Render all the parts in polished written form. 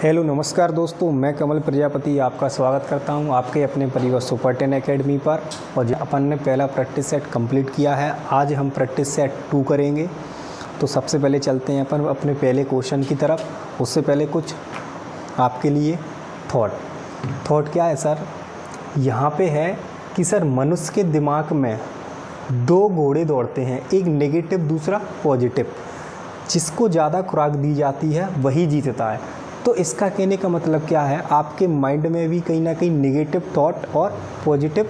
Hello नमस्कार दोस्तों, मैं कमल प्रजापति आपका स्वागत करता हूं आपके अपने परिवार सुपर 10 एकेडमी पर। और अपन ने पहला प्रैक्टिस सेट कंप्लीट किया है। आज हम प्रैक्टिस सेट 2 करेंगे। तो सबसे पहले चलते हैं अपन अपने पहले क्वेश्चन की तरफ। उससे पहले कुछ आपके लिए थॉट क्या है सर। यहाँ पे है कि सर मनुष्य के दिमाग में 2 घोड़े दौड़ते हैं, एक नेगेटिव दूसरा पॉजिटिव। जिसको ज़्यादा खुराक दी जाती है वही जीतता है। तो इसका कहने का मतलब क्या है, आपके माइंड में भी कहीं ना कहीं नेगेटिव थॉट और पॉजिटिव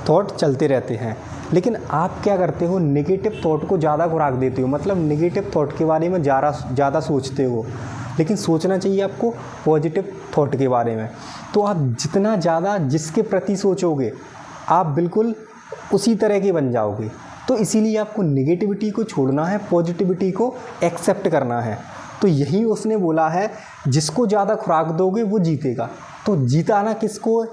थॉट चलते रहते हैं, लेकिन आप क्या करते हो, नेगेटिव थॉट को ज़्यादा खुराक देते हो। मतलब नेगेटिव थॉट के बारे में ज़्यादा सोचते हो, लेकिन सोचना चाहिए आपको पॉजिटिव थॉट के बारे में। तो आप जितना ज़्यादा जिसके प्रति सोचोगे आप बिल्कुल उसी तरह के बन जाओगे। तो इसीलिए आपको नेगेटिविटी को छोड़ना है, पॉजिटिविटी को एक्सेप्ट करना है। तो यही उसने बोला है, जिसको ज़्यादा खुराक दोगे वो जीतेगा। तो जिताना किसको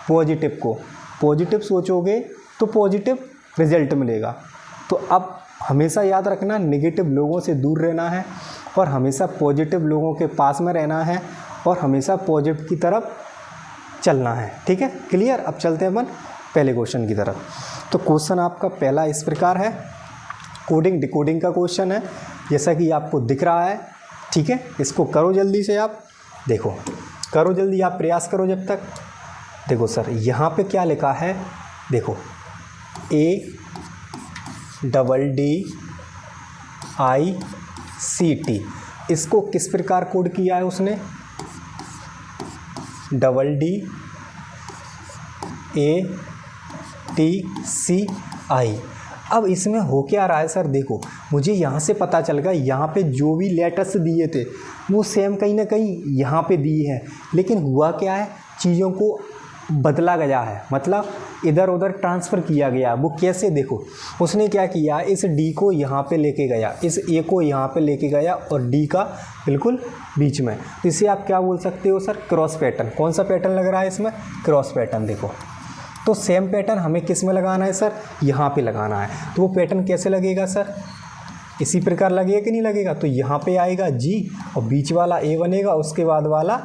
पॉजिटिव को। पॉजिटिव सोचोगे तो पॉजिटिव रिजल्ट मिलेगा। तो अब हमेशा याद रखना, नेगेटिव लोगों से दूर रहना है और हमेशा पॉजिटिव लोगों के पास में रहना है और हमेशा पॉजिटिव की तरफ चलना है। ठीक है, क्लियर। अब चलते हैं अपन पहले क्वेश्चन की तरफ। तो क्वेश्चन आपका पहला इस प्रकार है, कोडिंग डिकोडिंग का क्वेश्चन है, जैसा कि आपको दिख रहा है। ठीक है, इसको करो जल्दी से, आप देखो, करो जल्दी, आप प्रयास करो जब तक। देखो सर, यहाँ पे क्या लिखा है, देखो ADDICT। इसको किस प्रकार कोड किया है उसने, DDATCI। अब इसमें हो क्या रहा है सर, देखो मुझे यहाँ से पता चल गया, यहाँ पे जो भी लेटर्स दिए थे वो सेम कहीं ना कहीं यहाँ पे दिए हैं, लेकिन हुआ क्या है, चीज़ों को बदला गया है, मतलब इधर उधर ट्रांसफ़र किया गया। वो कैसे, देखो उसने क्या किया, इस डी को यहाँ पे लेके गया, इस ए को यहाँ पे लेके गया और डी का बिल्कुल बीच में। तो इसे आप क्या बोल सकते हो सर, क्रॉस पैटर्न। कौन सा पैटर्न लग रहा है इसमें, क्रॉस पैटर्न। देखो तो सेम पैटर्न हमें किस में लगाना है सर, यहाँ पे लगाना है। तो वो पैटर्न कैसे लगेगा सर, इसी प्रकार लगेगा कि नहीं लगेगा। तो यहाँ पे आएगा जी और बीच वाला ए बनेगा, उसके बाद वाला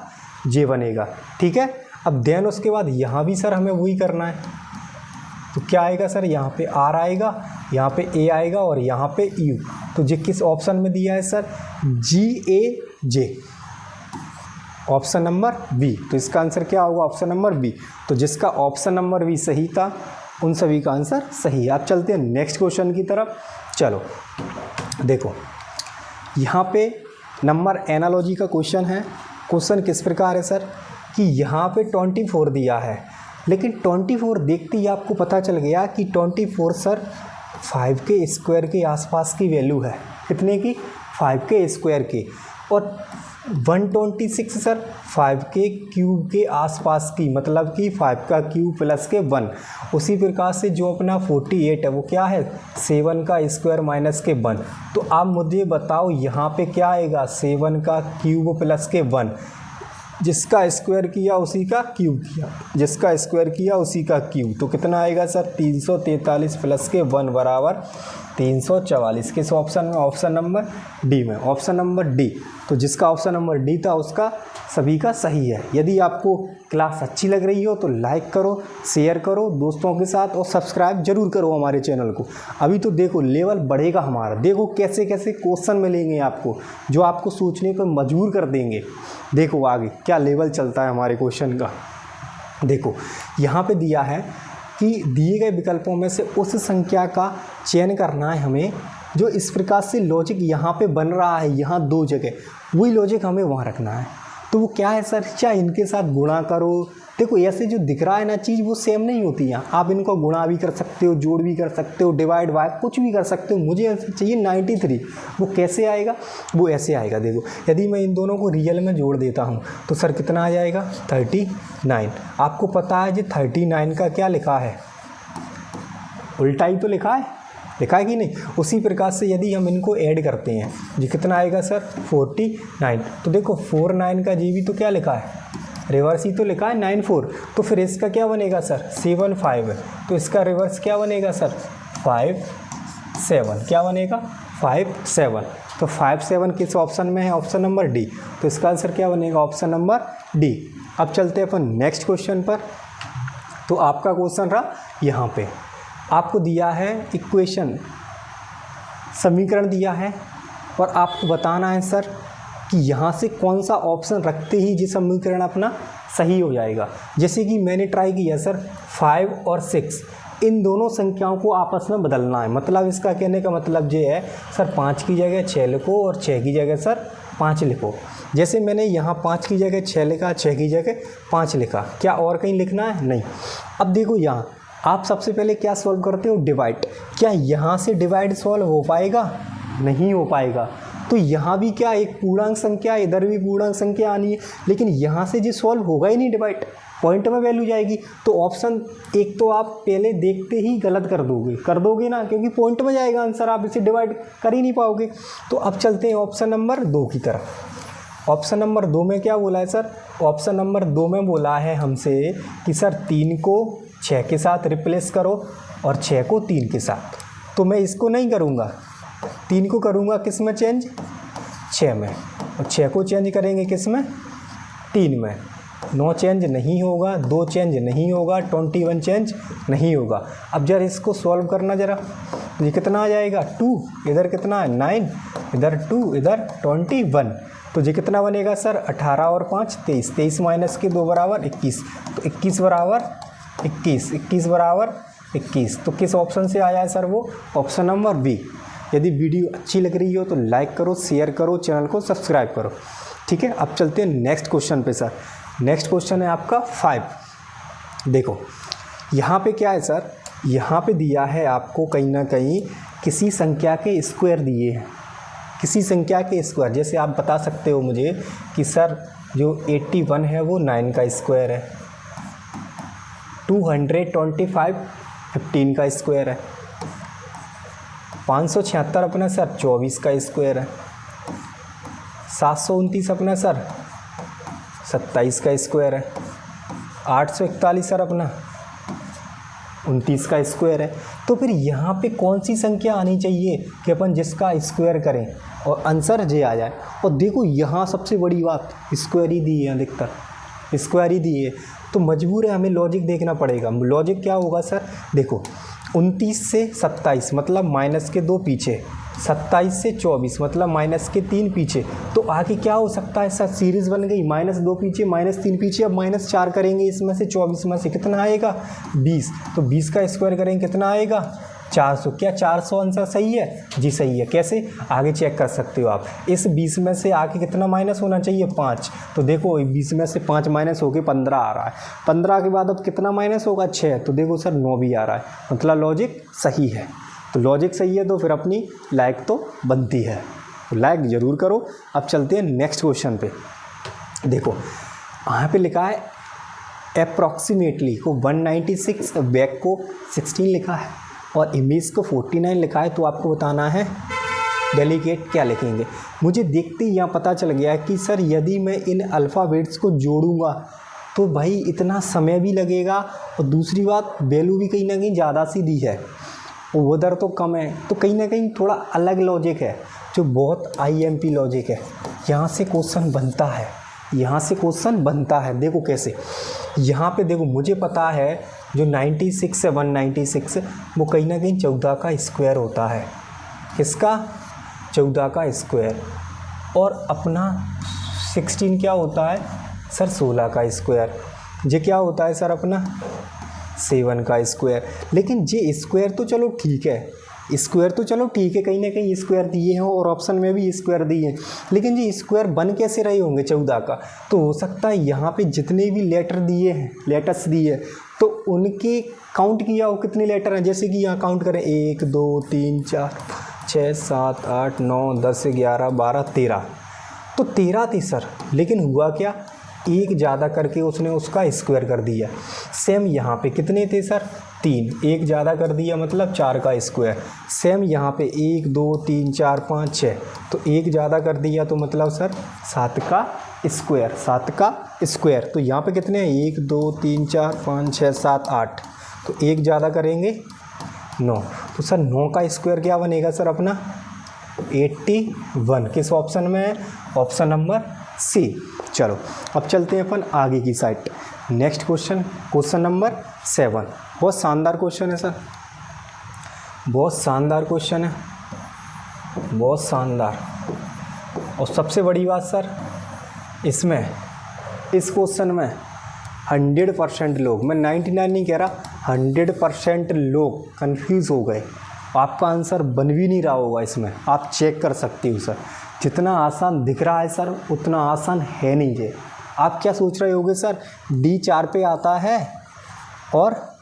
जे बनेगा। ठीक है, अब देन उसके बाद यहाँ भी सर हमें वही करना है। तो क्या आएगा सर, यहाँ पे आर आएगा, यहाँ पे ए आएगा और यहाँ पे यू। तो जे किस ऑप्शन में दिया है sir, GAJ, option number B. तो इसका आंसर क्या होगा, ऑप्शन नंबर बी। तो जिसका ऑप्शन नंबर बी सही था उन सभी का आंसर सही है। आप चलते हैं नेक्स्ट क्वेश्चन की तरफ। चलो देखो, यहाँ पे नंबर एनालॉजी का क्वेश्चन है। क्वेश्चन किस प्रकार है सर कि यहाँ पे 24 दिया है, लेकिन 24 देखते ही आपको पता चल गया कि 24 सर 5 के स्क्वायर के आसपास की वैल्यू है। कितने की, 5 के स्क्वायर की। और 126 सर 5 के क्यूब के आसपास की, मतलब कि 5 का क्यूब प्लस के 1। उसी प्रकार से जो अपना 48 है वो क्या है, 7 का स्क्वायर माइनस के 1। तो आप मुझे बताओ यहाँ पे क्या आएगा, 7 का क्यूब प्लस के 1। जिसका स्क्वायर किया उसी का क्यूब किया, जिसका स्क्वायर किया उसी का क्यूब। तो कितना आएगा सर, 343 प्लस के 1 बराबर 344। किस ऑप्शन में, ऑप्शन नंबर डी में, ऑप्शन नंबर डी। तो जिसका ऑप्शन नंबर डी था उसका सभी का सही है। यदि आपको क्लास अच्छी लग रही हो तो लाइक करो, शेयर करो दोस्तों के साथ और सब्सक्राइब जरूर करो हमारे चैनल को। अभी तो देखो लेवल बढ़ेगा हमारा, देखो कैसे कैसे क्वेश्चन मिलेंगे आपको जो आपको सोचने पर मजबूर कर देंगे। देखो आगे क्या लेवल चलता है हमारे क्वेश्चन का। देखो यहाँ पे दिया है कि दिए गए विकल्पों में से उस संख्या का चयन करना है हमें जो इस प्रकार से लॉजिक यहाँ पे बन रहा है, यहाँ 2 जगह, वही लॉजिक हमें वहाँ रखना है। तो वो क्या है सर, चाहे इनके साथ गुणा करो। देखो ऐसे जो दिख रहा है ना चीज़ वो सेम नहीं होती है, आप इनको गुणा भी कर सकते हो, जोड़ भी कर सकते हो, डिवाइड बाय कुछ भी कर सकते हो। मुझे चाहिए 93, वो कैसे आएगा, वो ऐसे आएगा। देखो यदि मैं इन दोनों को रियल में जोड़ देता हूँ तो सर कितना आ जाएगा, 39। आपको पता है जी 39 का क्या लिखा है, उल्टा ही तो लिखा है कि नहीं। उसी प्रकार से यदि हम इनको ऐड करते हैं जी कितना आएगा सर, 49। तो देखो 49 का जी भी तो क्या लिखा है, रिवर्स ही तो लिखा है 94। तो फिर इसका क्या बनेगा सर, 75 है। तो इसका रिवर्स क्या बनेगा सर, 57। क्या बनेगा, 57। तो 5 7 किस ऑप्शन में है? Option number D. तो इसका आंसर क्या बनेगा? Option number D. अब चलते हैं अपन नेक्स्ट क्वेश्चन पर। तो आपका क्वेश्चन रहा यहाँ पे, आपको दिया है इक्वेशन, समीकरण दिया है और आपको बताना है सर कि यहाँ से कौन सा ऑप्शन रखते ही ये समीकरण अपना सही हो जाएगा। जैसे कि मैंने ट्राई किया सर 5 और 6 इन दोनों संख्याओं को आपस में बदलना है। मतलब इसका कहने का मतलब ये है सर 5 की जगह 6 लिखो और 6 की जगह सर 5 लिखो। जैसे मैंने यहाँ 5 की जगह 6 लिखा, 6 की जगह 5 लिखा, क्या और कहीं लिखना है? नहीं। अब देखो यहाँ आप सबसे पहले क्या सॉल्व करते हो? डिवाइड। क्या यहाँ से डिवाइड सॉल्व हो पाएगा? नहीं हो पाएगा। तो यहाँ भी क्या एक पूर्णांक संख्या, इधर भी पूर्णांक संख्या आनी है, लेकिन यहाँ से जो सॉल्व होगा ही नहीं डिवाइड, पॉइंट में वैल्यू जाएगी। तो ऑप्शन एक तो आप पहले देखते ही गलत कर दोगे ना, क्योंकि पॉइंट में जाएगा आंसर, आप इसे डिवाइड कर ही नहीं पाओगे। तो अब चलते हैं ऑप्शन नंबर 2 की तरफ। ऑप्शन नंबर 2 में क्या बोला है सर? ऑप्शन नंबर 2 में बोला है हमसे कि सर 3 को 6 के साथ रिप्लेस करो और 6 को 3 के साथ। तो मैं इसको नहीं करूँगा, 3 को करूँगा किस में चेंज? 6 में। और 6 को चेंज करेंगे किस में? 3 में। 9 चेंज नहीं होगा, 2 चेंज नहीं होगा, 21 चेंज नहीं होगा। अब जरा इसको सॉल्व करना जरा, ये कितना आ जाएगा? 2, इधर कितना है? 9, इधर 2, इधर 21। तो ये कितना बनेगा सर? 18 और 5 23, 23 माइनस के 2 बराबर 21। तो 21 बराबर 21, 21 बराबर 21। तो किस ऑप्शन से आया है सर? वो ऑप्शन नंबर बी। यदि वीडियो अच्छी लग रही हो तो लाइक करो, शेयर करो, चैनल को सब्सक्राइब करो। ठीक है, अब चलते हैं नेक्स्ट क्वेश्चन पे सर। नेक्स्ट क्वेश्चन है आपका 5। देखो यहाँ पे क्या है सर? यहाँ पे दिया है आपको कहीं ना कहीं किसी संख्या के स्क्वायर दिए हैं, किसी संख्या के स्क्वायर। जैसे आप बता सकते हो मुझे कि सर जो 81 है वो 9 का स्क्वायर है, 225 15 का स्क्वायर है, 576 अपना सर 24 का स्क्वायर है, 729 अपना सर 27 का स्क्वायर है, 841 सर अपना 29 का स्क्वायर है। तो फिर यहाँ पे कौन सी संख्या आनी चाहिए कि अपन जिसका स्क्वायर करें और आंसर जे आ जाए? और देखो यहाँ सबसे बड़ी बात, स्क्वायर ही दी है, अधिकतर स्क्वायर ही दी है, तो मजबूर है हमें लॉजिक देखना पड़ेगा। लॉजिक क्या होगा सर? देखो 29 से 27 मतलब माइनस के 2 पीछे, 27 से 24 मतलब माइनस के 3 पीछे। तो आगे क्या हो सकता है सर? सीरीज़ बन गई, -2 पीछे, -3 पीछे। अब -4 करेंगे इसमें से, 24 में से कितना आएगा? 20। तो 20 का स्क्वायर करेंगे कितना आएगा? 400। क्या 400 आंसर सही है? जी सही है। कैसे? आगे चेक कर सकते हो आप। इस 20 में से आगे कितना माइनस होना चाहिए? 5। तो देखो 20 में से 5 माइनस होके 15 आ रहा है, 15 के बाद अब कितना माइनस होगा? 6। तो देखो सर 9 भी आ रहा है, मतलब लॉजिक सही है। तो लॉजिक सही है तो फिर अपनी लाइक तो बनती है, तो लाइक ज़रूर करो। अब चलते हैं नेक्स्ट क्वेश्चन पे। देखो यहाँ पे लिखा है अप्रॉक्सीमेटली को 196, बैक को 16 लिखा है और इमेज को 49 लिखा है। तो आपको बताना है डेलीगेट क्या लिखेंगे। मुझे देखते ही यहाँ पता चल गया है कि सर यदि मैं इन अल्फ़ाबेट्स को जोड़ूंगा तो भाई इतना समय भी लगेगा, और दूसरी बात वैल्यू भी कहीं ना कहीं ज़्यादा सी दी है, उधर तो कम है। तो कहीं ना कहीं थोड़ा अलग लॉजिक है, जो बहुत IMP लॉजिक है। यहाँ से क्वेश्चन बनता है, यहाँ से क्वेश्चन बनता है। देखो कैसे, यहाँ पे देखो मुझे पता है जो 96 है, 196 वो कहीं ना कहीं 14 का स्क्वायर होता है। किसका? 14 का स्क्वायर। और अपना 16 क्या होता है सर? 16 का स्क्वायर। ये क्या होता है सर? अपना 7 का स्क्वायर। लेकिन ये स्क्वायर तो चलो ठीक है, स्क्वायर तो चलो ठीक है, कहीं ना कहीं स्क्वायर दिए हैं और ऑप्शन में भी स्क्वायर दिए हैं, लेकिन ये स्क्वायर बन कैसे रहे होंगे 14 का? तो हो सकता है यहाँ पे जितने भी लेटर दिए हैं, लेटर्स दिए हैं, तो उनके काउंट किया हो कितने लेटर हैं। जैसे कि यहाँ काउंट करें 1 2 3 4 6 7 8 9 10 11 12 13, तो 13 थी सर। लेकिन हुआ क्या? एक ज़्यादा करके उसने उसका स्क्वायर कर दिया। सेम यहाँ पे कितने थे सर? 3। एक ज़्यादा कर दिया मतलब 4 का स्क्वायर। सेम यहाँ पे 1 2 3 4 5 6, तो एक ज़्यादा कर दिया तो मतलब सर 7 का स्क्वायर, 7 का स्क्वायर। तो यहाँ पे कितने हैं? 1 2 3 4 5 6 7 8, तो एक ज़्यादा करेंगे 9। तो सर 9 का स्क्वायर क्या बनेगा सर? अपना 81 किस ऑप्शन में है? Option number C. चलो अब चलते हैं अपन आगे की side. Next question, question number 7। बहुत शानदार क्वेश्चन है सर, बहुत शानदार क्वेश्चन है, बहुत शानदार। और सबसे बड़ी बात सर, इसमें इस क्वेश्चन में 100% लोग, मैं 99 नहीं कह रहा, 100% लोग कंफ्यूज हो गए। आपका आंसर बन भी नहीं रहा होगा इसमें, आप चेक कर सकते हो सर। जितना आसान दिख रहा है सर उतना आसान है नहीं ये। आप क्या सोच रहे होगे सर, डी 4 पे आता है और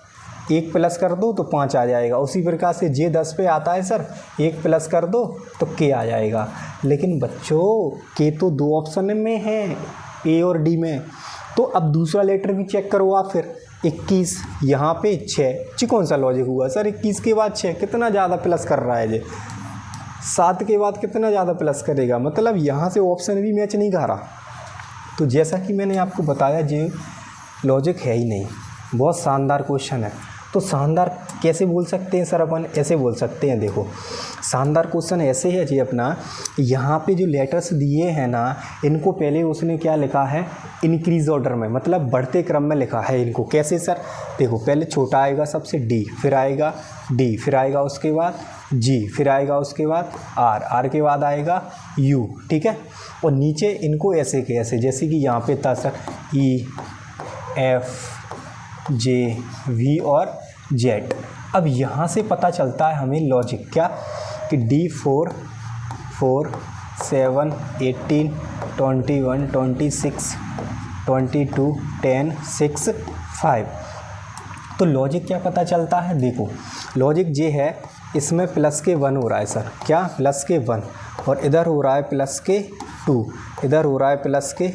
1 प्लस कर दो तो 5 आ जाएगा। उसी प्रकार से जे 10 पे आता है सर, 1 प्लस कर दो तो के आ जाएगा। लेकिन बच्चों के तो 2 ऑप्शन में है, ए और डी में। तो अब दूसरा लेटर भी चेक करो आप फिर। 21 यहाँ पे 6 जी, कौन सा लॉजिक हुआ सर? 21 के बाद 6 कितना ज़्यादा प्लस कर रहा है ये, 7 के बाद कितना ज़्यादा प्लस करेगा, मतलब यहाँ से ऑप्शन भी मैच नहीं कर रहा। तो जैसा कि मैंने आपको बताया ये लॉजिक है ही नहीं। बहुत शानदार क्वेश्चन है। तो शानदार कैसे बोल सकते हैं सर अपन? ऐसे बोल सकते हैं, देखो शानदार क्वेश्चन ऐसे है जी अपना, यहाँ पे जो लेटर्स दिए हैं ना, इनको पहले उसने क्या लिखा है? इंक्रीज ऑर्डर में, मतलब बढ़ते क्रम में लिखा है इनको। कैसे सर? देखो पहले छोटा आएगा सबसे डी, फिर आएगा डी, फिर आएगा उसके बाद जी, फिर आएगा उसके बाद आर, आर के बाद आएगा यू, ठीक है। और नीचे इनको ऐसे के ऐसे, जैसे कि यहाँ पे था sir E, F, J, V और जेड। अब यहाँ से पता चलता है हमें लॉजिक क्या, कि डी 4, 7, 18, 21, 26, 22, 10, 6, 5। तो लॉजिक क्या पता चलता है? देखो लॉजिक ये है, इसमें प्लस के 1 हो रहा है सर, क्या? प्लस के 1, और इधर हो रहा है प्लस के 2, इधर हो रहा है प्लस के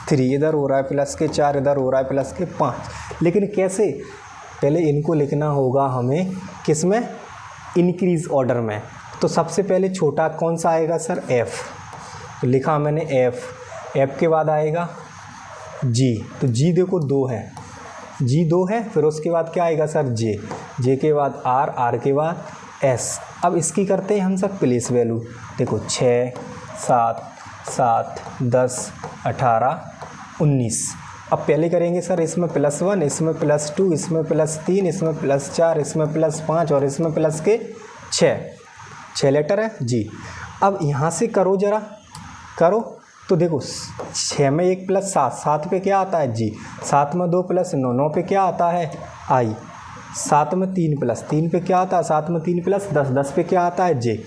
3, इधर हो रहा है प्लस के 4, इधर हो रहा है प्लस के 5। लेकिन कैसे? पहले इनको लिखना होगा हमें किस में? इंक्रीज ऑर्डर में। तो सबसे पहले छोटा कौन सा आएगा सर? एफ़। तो लिखा मैंने एफ़, एफ़ के बाद आएगा जी, तो जी देखो 2 है, जी 2 है। फिर उसके बाद क्या आएगा सर? जे, जे के बाद आर, आर के बाद एस। अब इसकी करते हैं हम सब प्लेस वैल्यू। देखो 6, 7, 7, 10, 18, 19। अब पहले करेंगे सर इसमें +1, इसमें +2, इसमें +3, इसमें +4, इसमें +5 और इसमें प्लस के 6 लेटर है जी। अब यहाँ से करो ज़रा, करो तो देखो 6 में 1 + 7, 7 पे क्या आता है? जी। 7 में 2 + 9, 9 पे क्या आता है? आई। 7 में 3 + 3 पे क्या आता है? 7 में 3 + 10, 10 पे क्या आता है? जे।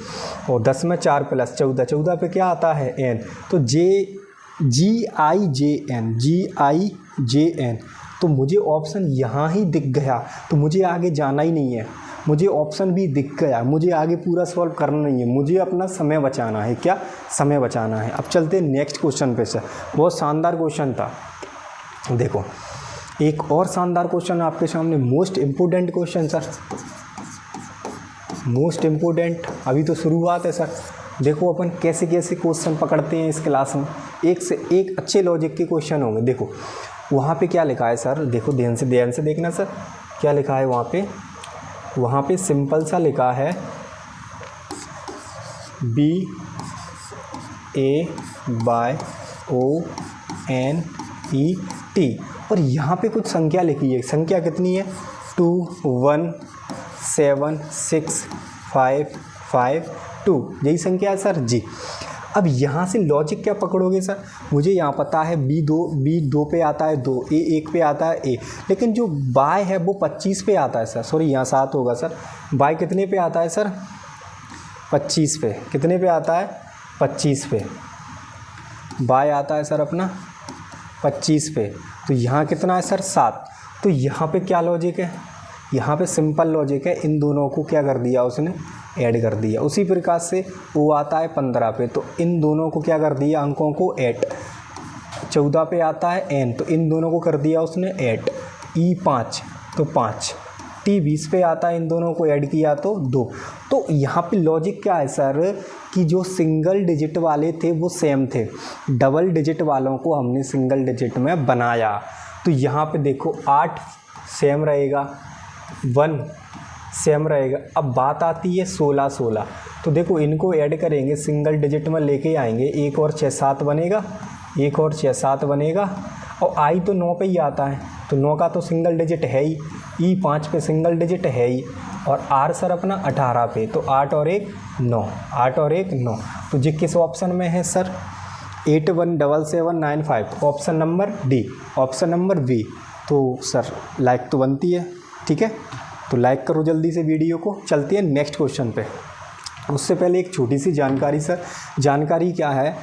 और 10 में 4 + 14, 14 पे क्या आता है? एन। तो जे, GIJN, GIJN। तो मुझे ऑप्शन यहाँ ही दिख गया, तो मुझे आगे जाना ही नहीं है। मुझे ऑप्शन भी दिख गया, मुझे आगे पूरा सॉल्व करना नहीं है, मुझे अपना समय बचाना है। क्या? समय बचाना है। अब चलते हैं नेक्स्ट क्वेश्चन पे सर। बहुत शानदार क्वेश्चन था। देखो एक और शानदार क्वेश्चन आपके सामने, most important question sir, most important. अभी तो शुरुआत है सर। देखो अपन कैसे कैसे क्वेश्चन पकड़ते हैं इस क्लास में, एक से एक अच्छे लॉजिक के क्वेश्चन होंगे। देखो वहाँ पे क्या लिखा है सर, देखो ध्यान से देखना सर, क्या लिखा है वहाँ पे सिंपल सा लिखा है BAYONET, और यहाँ पे कुछ संख्या लिखी है। संख्या कितनी है? 2, 1, 7, 6, 5, 5, 2, यही संख्या है सर जी। अब यहाँ से लॉजिक क्या पकड़ोगे सर? मुझे यहाँ पता है B 2 पे आता है 2, A 1 पे आता है A, लेकिन जो बाय है वो 25 पे आता है सर। सॉरी यहाँ 7 होगा सर। बाय कितने पे आता है सर? 25 पे। कितने पे आता है? 25 पे। बाय आता है सर अपना 25 पे। तो यहाँ कितना है सर? 7। तो यहाँ पे क्या लॉजिक है? यहाँ पे सिंपल लॉजिक है, इन दोनों को क्या कर दिया उसने? ऐड कर दिया। उसी प्रकार से वो आता है 15 पे, तो इन दोनों को क्या कर दिया? अंकों को ऐड। 14 पे आता है n, तो इन दोनों को कर दिया उसने ऐड। E 5 तो 5। T 20 पे आता है, इन दोनों को ऐड किया तो 2। तो यहाँ पे लॉजिक क्या है सर, कि जो सिंगल डिजिट वाले थे वो सेम थे, डबल डिजिट वालों को हमने सिंगल डिजिट में बनाया। तो यहाँ पे देखो 8 सेम रहेगा, 1 सेम रहेगा। अब बात आती है 16 16, तो देखो इनको ऐड करेंगे, सिंगल डिजिट में लेके आएंगे, 1 और 6 7 बनेगा, 1 और 6 7 बनेगा। और आई तो 9 पे ही आता है, तो 9 का तो सिंगल डिजिट है ही, ई 5 पे सिंगल डिजिट है ही, और आर सर अपना 18 पे, तो 8 और 1 9, 8 और 1 9। तो ये किस ऑप्शन में है sir? 817795, option number D, option number B. तो सर लाइक तो बनती है, ठीक है, तो लाइक करो जल्दी से वीडियो को। चलते हैं नेक्स्ट क्वेश्चन पे। उससे पहले एक छोटी सी जानकारी सर, जानकारी क्या है,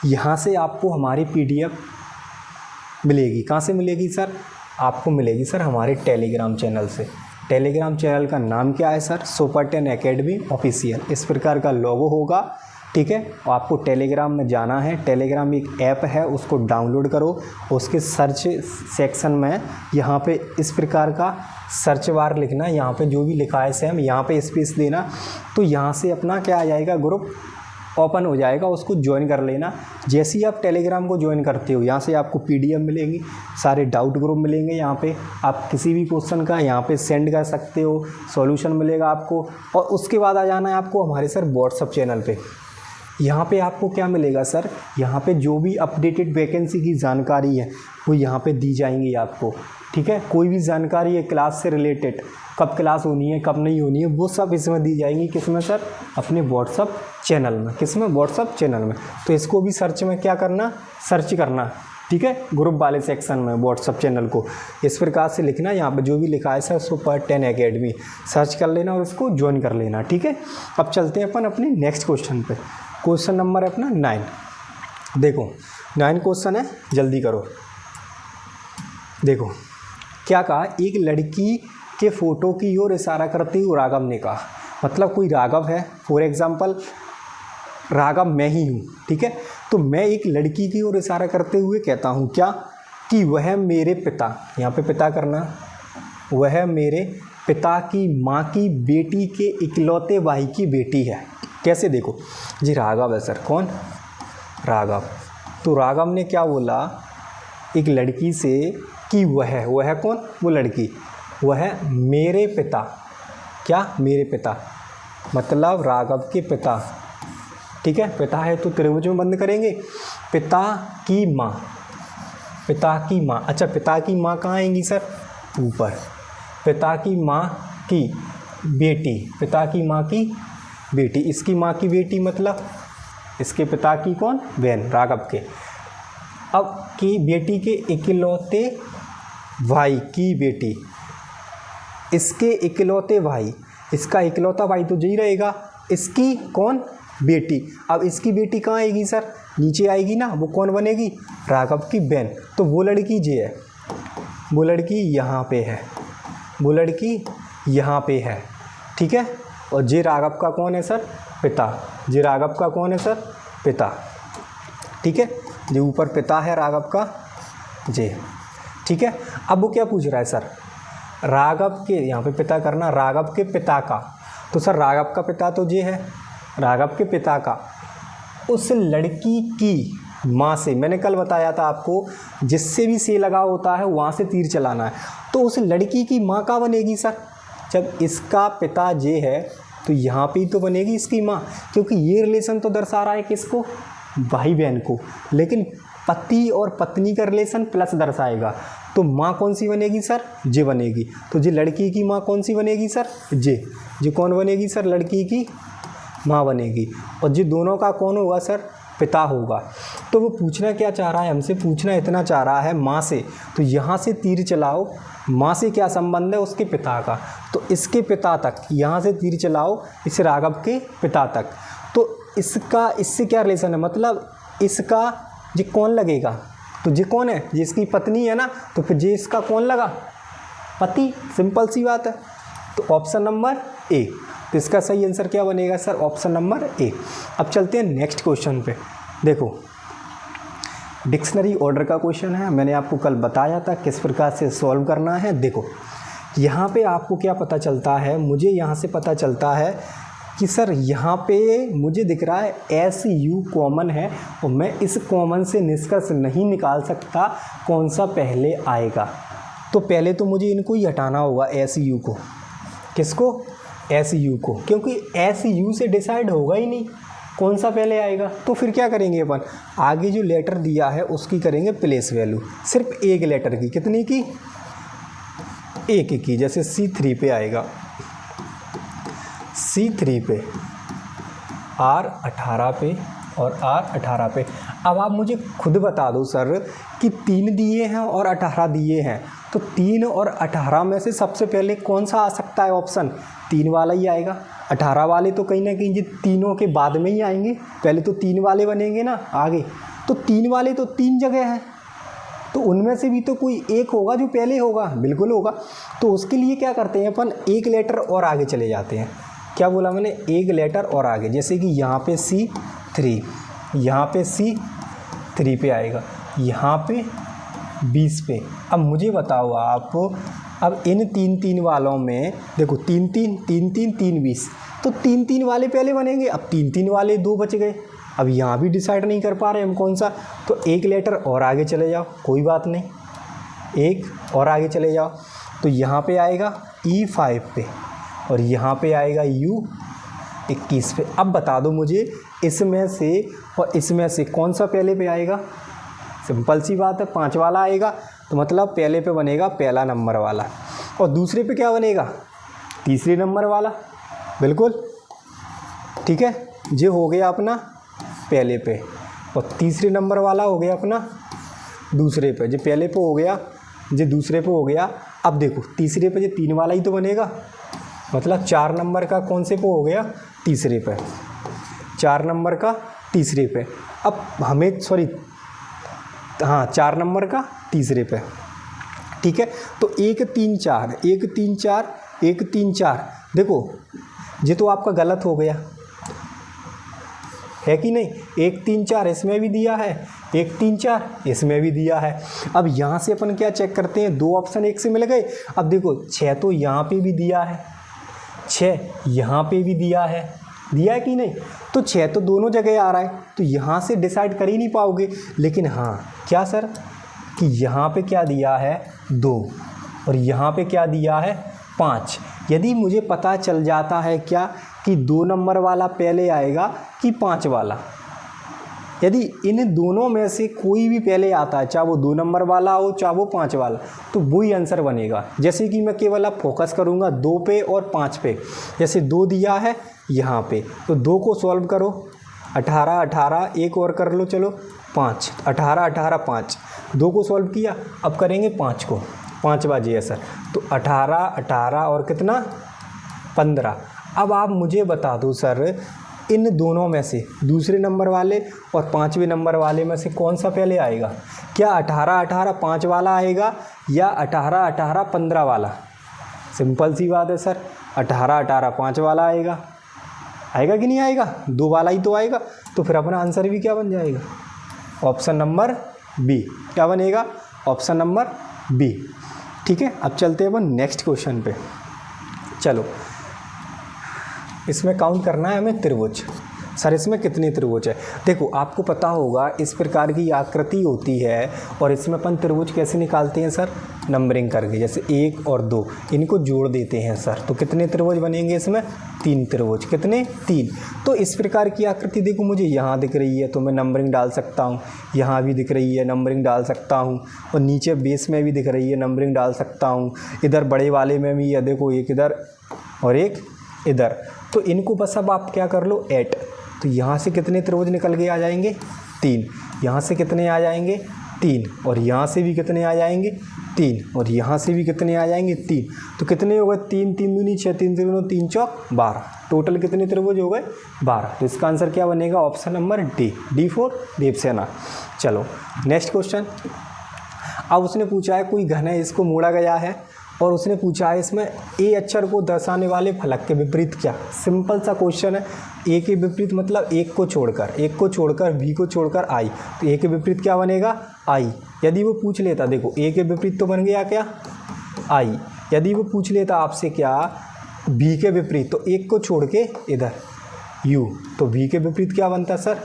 यहाँ से आपको हमारी PDF मिलेगी। कहाँ से मिलेगी सर? आपको मिलेगी सर हमारे टेलीग्राम चैनल से। टेलीग्राम चैनल का नाम क्या है सर? सुपर 10 एकेडमी ऑफिशियल, इस प्रकार का लोगो होगा, ठीक है। और आपको टेलीग्राम में जाना है, टेलीग्राम एक ऐप है, उसको डाउनलोड करो, उसके सर्च सेक्शन में यहाँ पे इस प्रकार का सर्च बार लिखना, यहाँ पे जो भी लिखा है सेम, यहाँ पे स्पेस देना, तो यहाँ से अपना क्या आ जाएगा, ग्रुप ओपन हो जाएगा, उसको ज्वाइन कर लेना। जैसे ही आप टेलीग्राम को ज्वाइन करते हो, यहाँ से आपको PDF मिलेंगी, सारे डाउट ग्रुप मिलेंगे, यहाँ पे आप किसी भी क्वेश्चन का यहाँ पे सेंड कर सकते हो, सॉल्यूशन मिलेगा आपको। और उसके बाद आ जाना है आपको हमारे सर व्हाट्सअप चैनल पे। यहाँ पे आपको क्या मिलेगा सर? यहाँ पे जो भी अपडेटेड वैकेंसी की जानकारी है वो यहाँ पे दी जाएंगी आपको, ठीक है। कोई भी जानकारी है क्लास से रिलेटेड, कब क्लास होनी है कब नहीं होनी है, वो सब इसमें दी जाएंगी। किसमें सर? अपने व्हाट्सअप चैनल में। किसमें? व्हाट्सअप चैनल में। तो इसको भी सर्च में क्या करना? सर्च करना, ठीक है, ग्रुप वाले सेक्शन में व्हाट्सअप चैनल को इस प्रकार से लिखना, यहाँ पे जो भी लिखा है सर सुपर 10 एकेडमी, सर्च कर लेना और उसको ज्वाइन कर लेना, ठीक है। अब चलते हैं अपन अपने नेक्स्ट क्वेश्चन पे। क्वेश्चन नंबर है अपना 9। देखो 9 क्वेश्चन है, जल्दी करो। देखो क्या कहा, एक लड़की के फोटो की ओर इशारा करते हुए राघव ने कहा, मतलब कोई राघव है, फॉर एग्जाम्पल राघव मैं ही हूँ, ठीक है। तो मैं एक लड़की की ओर इशारा करते हुए कहता हूँ क्या, कि वह मेरे पिता, यहाँ पे पिता करना, वह मेरे पिता की माँ की बेटी के इकलौते भाई की बेटी है। कैसे? देखो जी राघव है सर, कौन? राघव। तो राघव ने क्या बोला एक लड़की से कि वह कौन? वो लड़की, वह मेरे पिता, क्या? मेरे पिता, मतलब राघव के पिता, ठीक है। पिता है तो त्रिभुज में बंद करेंगे, पिता की माँ, पिता की माँ। अच्छा पिता की माँ कहाँ आएंगी सर? ऊपर। पिता की माँ की बेटी, पिता की माँ की बेटी, इसकी माँ की बेटी मतलब इसके पिता की कौन? बहन, राघव के। अब की बेटी के इकलौते भाई की बेटी, इसके इकलौते भाई, इसका इकलौता भाई तो यही रहेगा, इसकी कौन? बेटी। अब इसकी बेटी कहाँ आएगी सर? नीचे आएगी ना, वो कौन बनेगी? राघव की बहन। तो वो लड़की जे है, वो लड़की यहाँ पे है, वो लड़की यहाँ पे है, ठीक है। और जे राघव का कौन है सर? पिता। जे राघव का कौन है सर? पिता, ठीक है। जो ऊपर पिता है राघव का, जे, ठीक है। अब वो क्या पूछ रहा है सर? राघव के, यहाँ पे पिता करना, राघव के पिता का। तो सर राघव का पिता तो जे है, राघव के पिता का उस लड़की की माँ से, मैंने कल बताया था आपको, जिससे भी से लगा होता है वहाँ से तीर चलाना है। तो उस लड़की की माँ का बनेगी सर? जब इसका पिता जे है तो यहाँ पे ही तो बनेगी इसकी माँ, क्योंकि ये रिलेशन तो दर्शा रहा है किसको? भाई बहन को, लेकिन पति और पत्नी का रिलेशन प्लस दर्शाएगा। तो माँ कौन सी बनेगी सर? जे बनेगी। तो जे लड़की की माँ कौन सी बनेगी सर? जे। जे कौन बनेगी सर? लड़की की माँ बनेगी। और जे दोनों का कौन होगा सर? पिता होगा। तो वो पूछना क्या चाह रहा है हमसे? पूछना इतना चाह रहा है माँ से, तो यहाँ से तीर चलाओ, माँ से क्या संबंध है? उसके पिता का। तो इसके पिता तक, यहाँ से तीर चलाओ इस राघव के पिता तक। तो इसका इससे क्या रिलेशन है? मतलब इसका जे कौन लगेगा? तो जे कौन है? जिसकी पत्नी है ना, तो फिर जे इसका कौन लगा? पति। सिंपल सी बात है। तो ऑप्शन नंबर ए। तो इसका सही आंसर क्या बनेगा सर? Option number A. अब चलते हैं नेक्स्ट क्वेश्चन पे। देखो डिक्शनरी ऑर्डर का क्वेश्चन है, मैंने आपको कल बताया था किस प्रकार से सॉल्व करना है। देखो यहाँ पे आपको क्या पता चलता है, मुझे यहाँ से पता चलता है कि सर यहाँ पे मुझे दिख रहा है एस यू कॉमन है, और मैं इस कॉमन से निष्कर्ष नहीं निकाल सकता कौन सा पहले आएगा। तो पहले तो मुझे इनको ही हटाना होगा, एस यू को। किसको? एस यू को, क्योंकि एस यू से डिसाइड होगा ही नहीं कौन सा पहले आएगा। तो फिर क्या करेंगे अपन, आगे जो लेटर दिया है उसकी करेंगे प्लेस वैल्यू, सिर्फ एक लेटर की। कितनी की? एक की। जैसे C3 पे आएगा, C3 पे, R18 पे और R18 पे। अब आप मुझे खुद बता दो सर कि 3 दिए हैं और 18 दिए हैं, तो 3 और 18 में से सबसे पहले कौन सा आ सकता है ऑप्शन? 3 वाला ही आएगा। 18 वाले तो कहीं ना कहीं ये तीनों के बाद में ही आएंगे, पहले तो 3 वाले बनेंगे ना आगे। तो 3 वाले तो 3 जगह हैं, तो उनमें से भी तो कोई एक होगा जो पहले होगा, बिल्कुल होगा। तो उसके लिए क्या करते हैं अपन, एक लेटर और आगे चले जाते हैं। क्या बोला मैंने? एक लेटर और आगे। जैसे कि यहाँ पे C3, यहाँ पे C3 पे आएगा, यहाँ पे 20 पे। अब मुझे बताओ आप, अब इन 3 वालों में देखो 3 20, तो 3 वाले पहले बनेंगे। अब 3 वाले 2 बच गए, अब यहाँ भी डिसाइड नहीं कर पा रहे हम कौन सा, तो एक लेटर और आगे चले जाओ, कोई बात नहीं, एक और आगे चले जाओ। तो यहाँ पे आएगा E5 पे और यहाँ पे आएगा U21 पे। अब बता दो मुझे इसमें से और इसमें से कौन सा पहले पे आएगा? सिंपल सी बात है, 5 वाला आएगा, तो मतलब पहले पे बनेगा पहला नंबर वाला, और दूसरे पे क्या बनेगा? तीसरे नंबर वाला। बिल्कुल ठीक है, ये हो गया अपना पहले पे, और तीसरे नंबर वाला हो गया अपना दूसरे पे। जो पहले पे हो गया, जो दूसरे पे हो गया। अब देखो तीसरे पे जो 3 वाला ही तो बनेगा, मतलब 4 नंबर का कौन से पे हो गया? तीसरे पे। 4 नंबर का तीसरे पे। अब हमें हाँ 4 नंबर का तीसरे पे, ठीक है। तो 1 3 4 1 3 4 1 3 4, देखो ये तो आपका गलत हो गया है कि नहीं? 1 3 4 इसमें भी दिया है, 1 3 4 इसमें भी दिया है। अब यहाँ से अपन क्या चेक करते हैं, 2 ऑप्शन एक से मिल गए। अब देखो 6 तो यहाँ पे भी दिया है, 6 यहाँ पे भी दिया है कि नहीं? तो 6 तो दोनों जगह आ रहा है, तो यहाँ से डिसाइड कर ही नहीं पाओगे। लेकिन हाँ क्या सर, कि यहाँ पे क्या दिया है? 2, और यहाँ पे क्या दिया है? 5। यदि मुझे पता चल जाता है क्या कि 2 नंबर वाला पहले आएगा कि 5 वाला, यदि इन दोनों में से कोई भी पहले आता है, चाहे वो 2 नंबर वाला हो चाहे वो 5 वाला, तो वही आंसर बनेगा। जैसे कि मैं केवल अब फोकस करूँगा 2 पे और 5 पे। जैसे 2 दिया है यहाँ पे, तो 2 को सॉल्व करो, 18 18, एक और कर लो, चलो 5, 18 18 5, 2 को सॉल्व किया। अब करेंगे 5 को, 5 बाजी है सर, तो 18 18 और कितना? 15। अब आप मुझे बता दो सर, इन दोनों में से दूसरे नंबर वाले और 5वें नंबर वाले में से कौन सा पहले आएगा? क्या 18 18 5 वाला आएगा या 18 18 15 वाला? सिंपल सी बात है सर, 18 18 5 वाला आएगा। आएगा कि नहीं आएगा? 2 वाला ही तो आएगा। तो फिर अपना आंसर भी क्या बन जाएगा? Option number B. क्या बनेगा? Option number B. ठीक है, अब चलते हैं अपन नेक्स्ट क्वेश्चन पे। चलो, इसमें काउंट करना है हमें त्रिभुज। सर इसमें कितने त्रिभुज है? देखो आपको पता होगा इस प्रकार की आकृति होती है, और इसमें अपन त्रिभुज कैसे निकालते हैं सर? नंबरिंग करके, जैसे 1 और 2 इनको जोड़ देते हैं सर। तो कितने त्रिभुज बनेंगे इसमें? 3 त्रिभुज। कितने? 3। तो इस प्रकार की आकृति देखो मुझे यहाँ दिख रही है, तो मैं नंबरिंग डाल सकता हूँ। यहाँ भी दिख रही है, नंबरिंग डाल सकता हूँ। और नीचे बेस में भी दिख रही है, नंबरिंग डाल सकता हूँ। इधर बड़े वाले में भी है, देखो एक इधर और एक इधर। तो इनको बस अब आप क्या कर लो, ऐड। तो यहाँ से कितने त्रिभुज निकल के आ जाएंगे? 3। यहाँ से कितने आ जाएंगे? 3। और यहाँ से भी कितने आ जाएंगे? 3। और यहाँ से भी कितने आ जाएंगे? 3। तो कितने हो गए? 3 3 दूनी 6, 3 3 3 चौक 12। टोटल कितने त्रिभुज हो गए? 12। तो इसका आंसर क्या बनेगा? Option number D, D4 Devsena. चलो नेक्स्ट क्वेश्चन। अब उसने पूछा है कोई घन है, इसको मोड़ा गया है, और उसने पूछा है इसमें ए अक्षर को दर्शाने वाले फलक के विपरीत क्या? सिंपल सा क्वेश्चन है। ए के विपरीत मतलब एक को छोड़कर बी को छोड़कर आई, तो ए के विपरीत क्या बनेगा? आई। यदि वो पूछ लेता, देखो ए के विपरीत तो बन गया क्या? आई। यदि वो पूछ लेता आपसे क्या बी के विपरीत, तो एक को छोड़ के इधर यू, तो बी के विपरीत क्या बनता सर?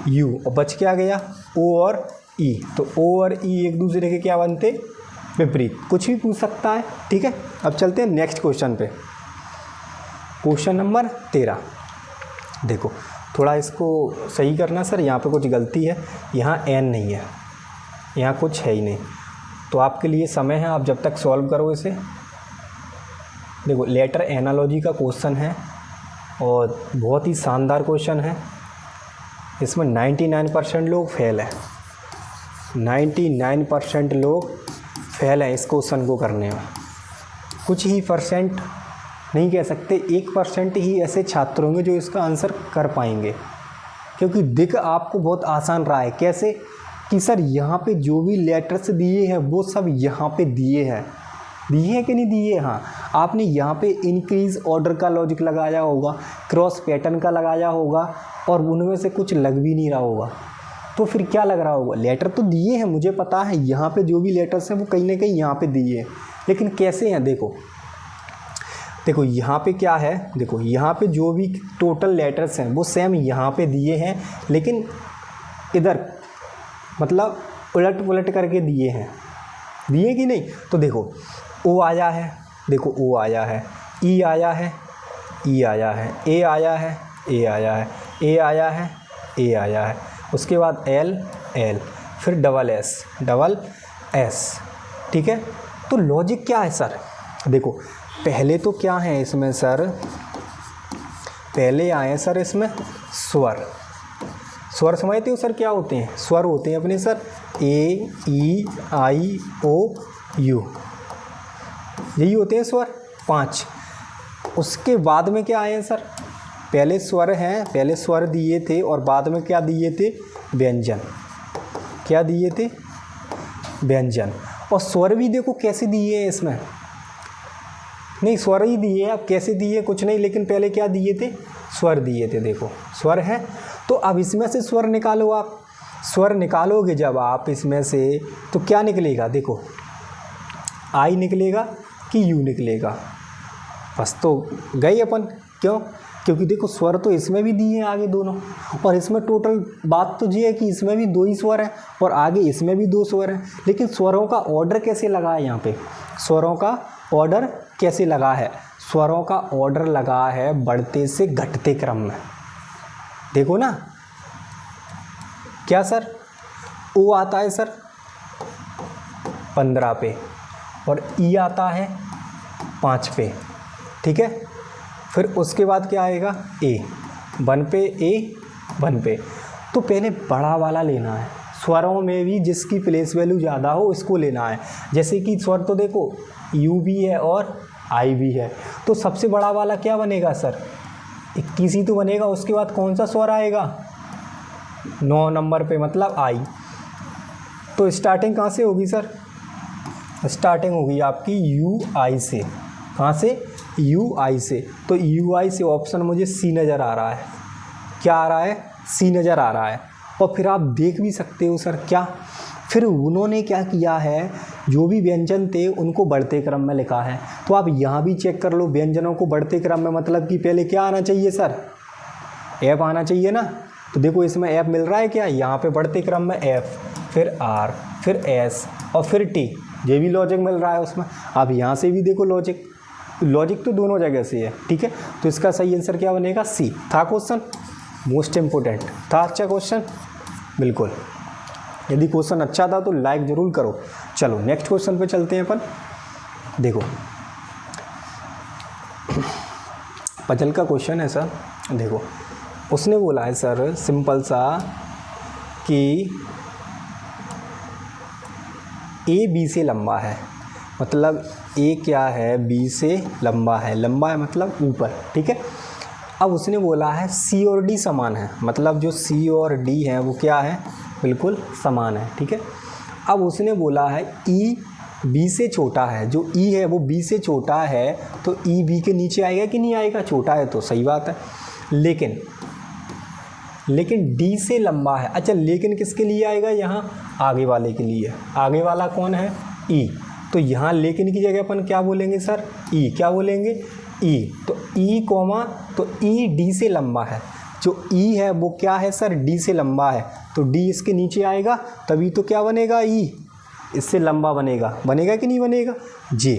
यू। और बच क्या गया? ओ और ई। तो ओ और ई एक दूसरे के क्या बनते? विपरीत। कुछ भी पूछ सकता है। ठीक है, अब चलते हैं नेक्स्ट क्वेश्चन पे। क्वेश्चन नंबर 13 देखो, थोड़ा इसको सही करना सर, यहाँ पे कुछ गलती है, यहाँ एन नहीं है, यहाँ कुछ है ही नहीं। तो आपके लिए समय है, आप जब तक सॉल्व करो इसे। देखो लेटर एनालॉजी का क्वेश्चन है और बहुत ही शानदार क्वेश्चन है। इसमें 99% लोग फेल हैं, 99% लोग फेल हैं इस क्वेश्चन को करने में। कुछ ही परसेंट, नहीं कह सकते 1% ही ऐसे छात्र होंगे जो इसका आंसर कर पाएंगे, क्योंकि दिख आपको बहुत आसान रहा है। कैसे कि सर यहाँ पे जो भी लेटर्स दिए हैं वो सब यहाँ पे दिए हैं कि नहीं दिए? हाँ, आपने यहाँ पे इंक्रीज ऑर्डर का लॉजिक लगाया होगा, क्रॉस पैटर्न का लगाया होगा, और उनमें से कुछ लग भी नहीं रहा होगा, तो फिर क्या लग रहा होगा? लेटर तो दिए हैं, मुझे पता है यहाँ पे जो भी लेटर्स हैं वो कहीं ना कहीं यहाँ पे दिए हैं, लेकिन कैसे हैं? देखो यहाँ पे क्या है, देखो यहाँ पे जो भी टोटल लेटर्स हैं वो सेम यहाँ पे दिए हैं, लेकिन इधर मतलब उलट पुलट करके दिए हैं, दिए कि नहीं? तो देखो ओ आया है, देखो ओ आया है, ई आया है, ई आया है, ए आया है, ए आया है, ए आया है, ए आया है, उसके बाद एल एल, फिर डबल एस, ठीक है। तो लॉजिक क्या है सर? देखो पहले तो क्या है इसमें सर, पहले आए सर इसमें स्वर समझते हो सर क्या होते हैं? स्वर होते हैं अपने sir A E I O you, यही होते हैं स्वर 5। उसके बाद में क्या आए हैं सर? पहले स्वर हैं, पहले स्वर दिए थे और बाद में क्या दिए थे? व्यंजन। क्या दिए थे? व्यंजन। और स्वर भी देखो कैसे दिए हैं इसमें, नहीं स्वर ही दिए, अब कैसे दिए कुछ नहीं, लेकिन पहले क्या दिए थे? स्वर दिए थे। देखो स्वर है, तो अब इसमें से स्वर निकालो। आप स्वर निकालोगे जब आप इसमें से, तो क्या निकलेगा? देखो आई निकलेगा कि यू निकलेगा, बस तो गए अपन। क्यों? क्योंकि देखो स्वर तो इसमें भी दिए हैं आगे दोनों, और इसमें टोटल बात तो ये है कि इसमें भी 2 ही स्वर हैं और आगे इसमें भी 2 स्वर हैं, लेकिन स्वरों का ऑर्डर कैसे लगा है? यहाँ पे स्वरों का ऑर्डर कैसे लगा है? स्वरों का ऑर्डर लगा है बढ़ते से घटते क्रम में। देखो ना, क्या सर? ओ आता है सर 15 पे और ई आता है 5 पे, ठीक है। फिर उसके बाद क्या आएगा? ए 1 पे, ए 1 पे। तो पहले बड़ा वाला लेना है, स्वरों में भी जिसकी प्लेस वैल्यू ज़्यादा हो इसको लेना है। जैसे कि स्वर तो देखो यू भी है और आई भी है, तो सबसे बड़ा वाला क्या बनेगा सर? 21 ही तो बनेगा। उसके बाद कौन सा स्वर आएगा? 9 नंबर पे, मतलब आई। तो स्टार्टिंग कहाँ से होगी सर? स्टार्टिंग होगी आपकी यू आई से। कहाँ से? यू आई से। तो यू आई से ऑप्शन मुझे सी नज़र आ रहा है। क्या आ रहा है? सी नज़र आ रहा है। और फिर आप देख भी सकते हो सर क्या, फिर उन्होंने क्या किया है, जो भी व्यंजन थे उनको बढ़ते क्रम में लिखा है। तो आप यहाँ भी चेक कर लो, व्यंजनों को बढ़ते क्रम में, मतलब कि पहले क्या आना चाहिए सर? एफ आना चाहिए ना। तो देखो इसमें एफ मिल रहा है क्या? यहाँ पे बढ़ते क्रम में एफ, फिर आर, फिर एस और फिर टी, ये भी लॉजिक मिल रहा है उसमें। अब यहाँ से भी देखो लॉजिक तो दोनों जगह से है, ठीक है। तो इसका सही आंसर क्या बनेगा? सी। था क्वेश्चन मोस्ट इम्पोर्टेंट था, अच्छा क्वेश्चन बिल्कुल। यदि क्वेश्चन अच्छा था तो लाइक ज़रूर करो। चलो नेक्स्ट क्वेश्चन पे चलते हैं अपन। देखो पजल का क्वेश्चन है सर। देखो उसने बोला है सर सिंपल सा कि ए बी से लंबा है, मतलब ए क्या है? बी से लंबा है। लंबा है मतलब ऊपर, ठीक है। अब उसने बोला है सी और डी समान है, मतलब जो सी और डी है वो क्या है? बिल्कुल समान है, ठीक है। अब उसने बोला है ई बी से छोटा है, जो ई है वो बी से छोटा है, तो ई बी के नीचे आएगा कि नहीं आएगा? छोटा है तो सही बात है, लेकिन डी से लंबा है। अच्छा, लेकिन किसके लिए आएगा? यहाँ आगे वाले के लिए। आगे वाला कौन है? ई। तो यहाँ लेकिन की जगह अपन क्या बोलेंगे सर? ई। क्या बोलेंगे? ई। तो ई कॉमा, तो ई डी से लंबा है। जो ई है वो क्या है सर? डी से लंबा है, तो डी इसके नीचे आएगा, तभी तो क्या बनेगा? ई इससे लंबा बनेगा। बनेगा कि नहीं बनेगा जी?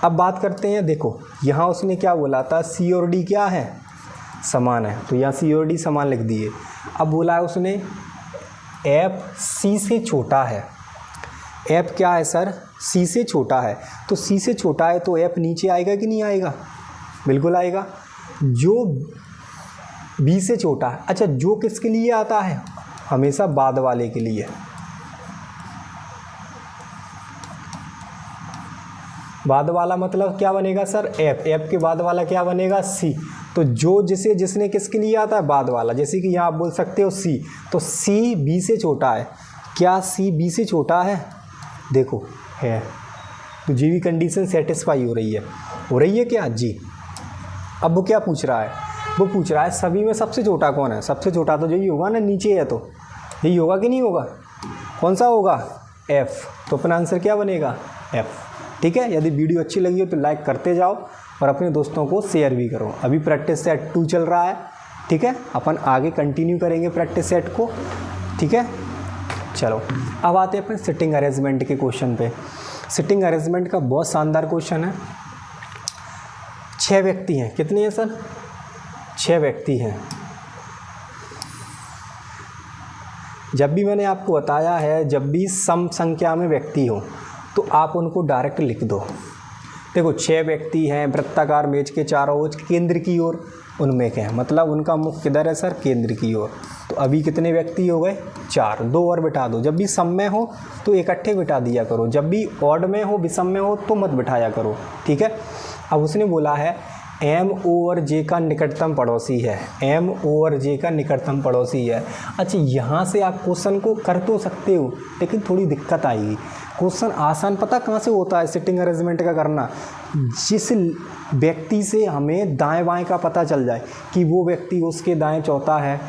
अब बात करते हैं, देखो यहाँ उसने क्या बोला था, सी और डी क्या है, समान है, तो यहाँ सी और डी समान लिख दिए। अब बोला है उसने एफ सी से छोटा है, एफ क्या है सर, सी से छोटा है, तो सी से छोटा है तो एफ नीचे आएगा कि नहीं आएगा, बिल्कुल आएगा। जो बी से छोटा है, अच्छा जो किसके लिए आता है, हमेशा बाद वाले के लिए, बाद वाला मतलब क्या बनेगा सर, एफ, एफ के बाद वाला क्या बनेगा, सी। तो जो जिसने किसके लिए आता है, बाद वाला, जैसे कि यहाँ आप बोल सकते हो सी, तो सी बी से छोटा है, क्या सी बी से छोटा है, देखो है, तो जी भी कंडीशन सेटिस्फाई हो रही है क्या जी। अब वो क्या पूछ रहा है, वो पूछ रहा है सभी में सबसे छोटा कौन है, सबसे छोटा तो यही होगा ना, नीचे है तो यही होगा कि नहीं होगा, कौन सा होगा, एफ, तो अपना आंसर क्या बनेगा, एफ। ठीक है, यदि वीडियो अच्छी लगी हो तो लाइक करते जाओ और अपने दोस्तों को शेयर भी करो। अभी प्रैक्टिस सेट 2 चल रहा है, ठीक है, अपन आगे कंटिन्यू करेंगे प्रैक्टिस सेट को, ठीक है। चलो अब आते हैं अपन सिटिंग अरेंजमेंट के क्वेश्चन पे। सिटिंग अरेंजमेंट का बहुत शानदार क्वेश्चन है। 6 व्यक्ति हैं, कितने हैं सर, 6 व्यक्ति हैं। जब भी मैंने आपको बताया है, जब भी सम संख्या में व्यक्ति हो तो आप उनको डायरेक्ट लिख दो। देखो 6 व्यक्ति हैं, वृत्ताकार मेज के चारों ओर केंद्र की ओर, उनमें क्या है, मतलब उनका मुख किधर है सर, केंद्र की ओर। तो अभी कितने व्यक्ति हो गए, 4, 2 और बिठा दो। जब भी सम में हो तो इकट्ठे बिठा दिया करो, जब भी ऑड में हो, विषम में हो तो मत बिठाया करो, ठीक है। अब उसने बोला है एम ओवर जे का निकटतम पड़ोसी है, एम ओवर जे का निकटतम पड़ोसी है। अच्छा यहाँ से आप क्वेश्चन को कर तो सकते हो, लेकिन थोड़ी दिक्कत आएगी। क्वेश्चन आसान पता कहाँ से होता है सिटिंग अरेंजमेंट का करना, जिस व्यक्ति से हमें दाएं बाएं का पता चल जाए कि वो व्यक्ति उसके दाएं चौथा है,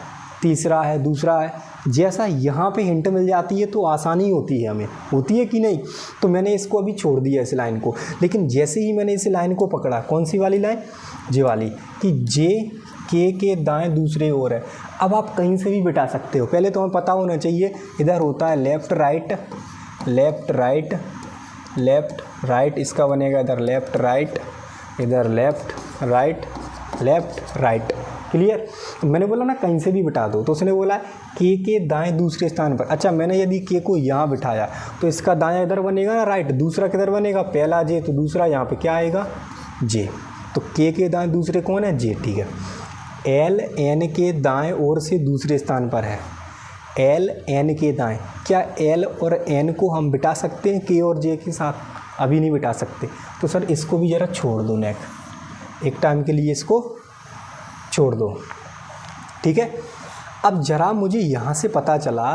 तीसरा है, दूसरा है, जैसा यहाँ पे हिंट मिल जाती है तो आसानी होती है, हमें होती है कि नहीं। तो मैंने इसको अभी छोड़ दिया इस लाइन को, लेकिन जैसे ही मैंने इस लाइन को पकड़ा, कौन सी वाली लाइन, जे वाली, कि जे के दाएं दूसरे ओर है। अब आप कहीं से भी बिठा सकते हो, पहले तो हमें पता होना चाहिए इधर होता है left right, left right, left right, इसका बनेगा इधर लेफ़्ट राइट, इधर left right, left right, clear. मैंने बोला ना कहीं से भी बिठा दो, तो उसने बोला के दाएं दूसरे स्थान पर। अच्छा मैंने यदि के को यहाँ बिठाया तो इसका दायां इधर बनेगा ना राइट, दूसरा किधर बनेगा, पहला जे, तो दूसरा यहाँ पे क्या आएगा, जे। तो के दाएं दूसरे कौन है, जे, ठीक है। एल एन के दाएं ओर से दूसरे स्थान पर है, एल एन के दाएं, क्या एल और एन को हम बिठा सकते हैं के और जे के साथ, अभी नहीं बिठा सकते। तो सर इसको भी ज़रा छोड़ दो, एक टाइम के लिए इसको छोड़ दो, ठीक है। अब ज़रा मुझे यहाँ से पता चला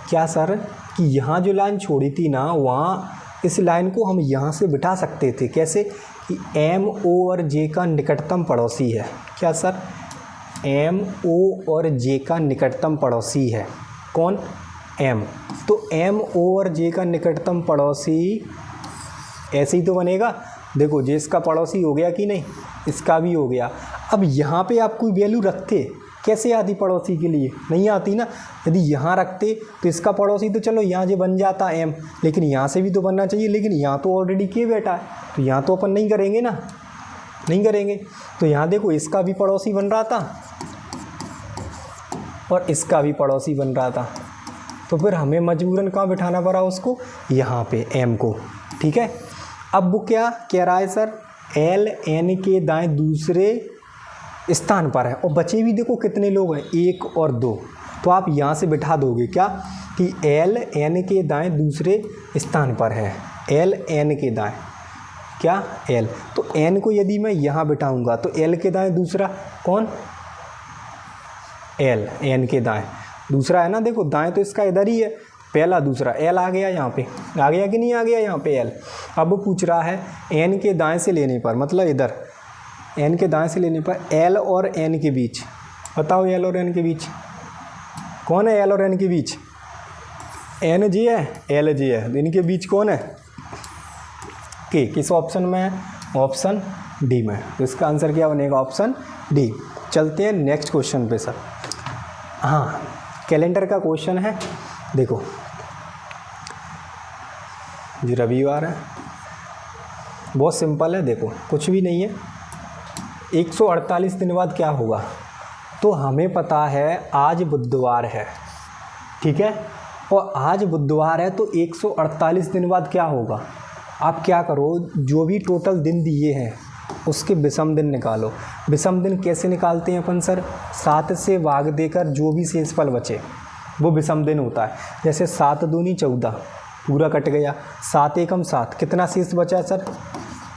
क्या सर, कि यहाँ जो लाइन छोड़ी थी ना, वहाँ इस लाइन को हम यहाँ से बिठा सकते थे, कैसे, कि एम ओ और जे का निकटतम पड़ोसी है, क्या सर, एम ओ और जे का निकटतम पड़ोसी है, कौन, एम। तो एम ओ और जे का निकटतम पड़ोसी ऐसे ही तो बनेगा, देखो जे इसका पड़ोसी हो गया कि नहीं, इसका भी हो गया। अब यहाँ पे आप कोई वैल्यू रखते, कैसे आती पड़ोसी के लिए, नहीं आती ना। यदि यहाँ रखते तो इसका पड़ोसी तो चलो यहाँ जे बन जाता एम, लेकिन यहाँ से भी तो बनना चाहिए, लेकिन यहाँ तो ऑलरेडी के बैठा है, तो यहाँ तो अपन नहीं करेंगे ना, नहीं करेंगे। तो यहाँ देखो इसका भी पड़ोसी बन रहा था और इसका भी पड़ोसी बन रहा था, तो फिर हमें मजबूरन कहाँ बिठाना पड़ा उसको, यहाँ पे एम को, ठीक है। अब वो क्या कह रहा है सर, एल एन के दाएं दूसरे स्थान पर है, और बचे भी देखो कितने लोग हैं, 1 और 2, तो आप यहाँ से बिठा दोगे क्या, कि एल एन के दाएं दूसरे स्थान पर है, एल एन के दाएं, क्या एल, तो एन को यदि मैं यहाँ बिठाऊंगा तो एल के दाएं दूसरा कौन, एल, एन के दाएं दूसरा है ना, देखो दाएं तो इसका इधर ही है, पहला दूसरा एल आ गया, यहाँ पे आ गया कि नहीं आ गया, यहाँ पे एल। अब वो पूछ रहा है एन के दाएं से लेने पर, मतलब इधर एन के दाएं से लेने पर एल और एन के बीच, बताओ एल और एन के बीच कौन है, एल और एन के बीच एन जी है, एल जी है, तो इनके बीच कौन है, के, किस ऑप्शन में है, ऑप्शन डी में। तो इसका आंसर क्या बनेगा, ऑप्शन डी। चलते हैं नेक्स्ट क्वेश्चन पे सर। हाँ कैलेंडर का क्वेश्चन है, देखो जी रविवार है, बहुत सिंपल है, देखो कुछ भी नहीं है। 148 दिन बाद क्या होगा, तो हमें पता है आज बुधवार है, ठीक है, और आज बुधवार है तो 148 दिन बाद क्या होगा। आप क्या करो, जो भी टोटल दिन दिए हैं उसके विषम दिन निकालो। विषम दिन कैसे निकालते हैं अपन सर, 7 से भाग देकर जो भी शेषफल बचे वो विषम दिन होता है। जैसे 7 दूनी 14 पूरा कट गया, 7 एकम 7, कितना शेष बचा सर,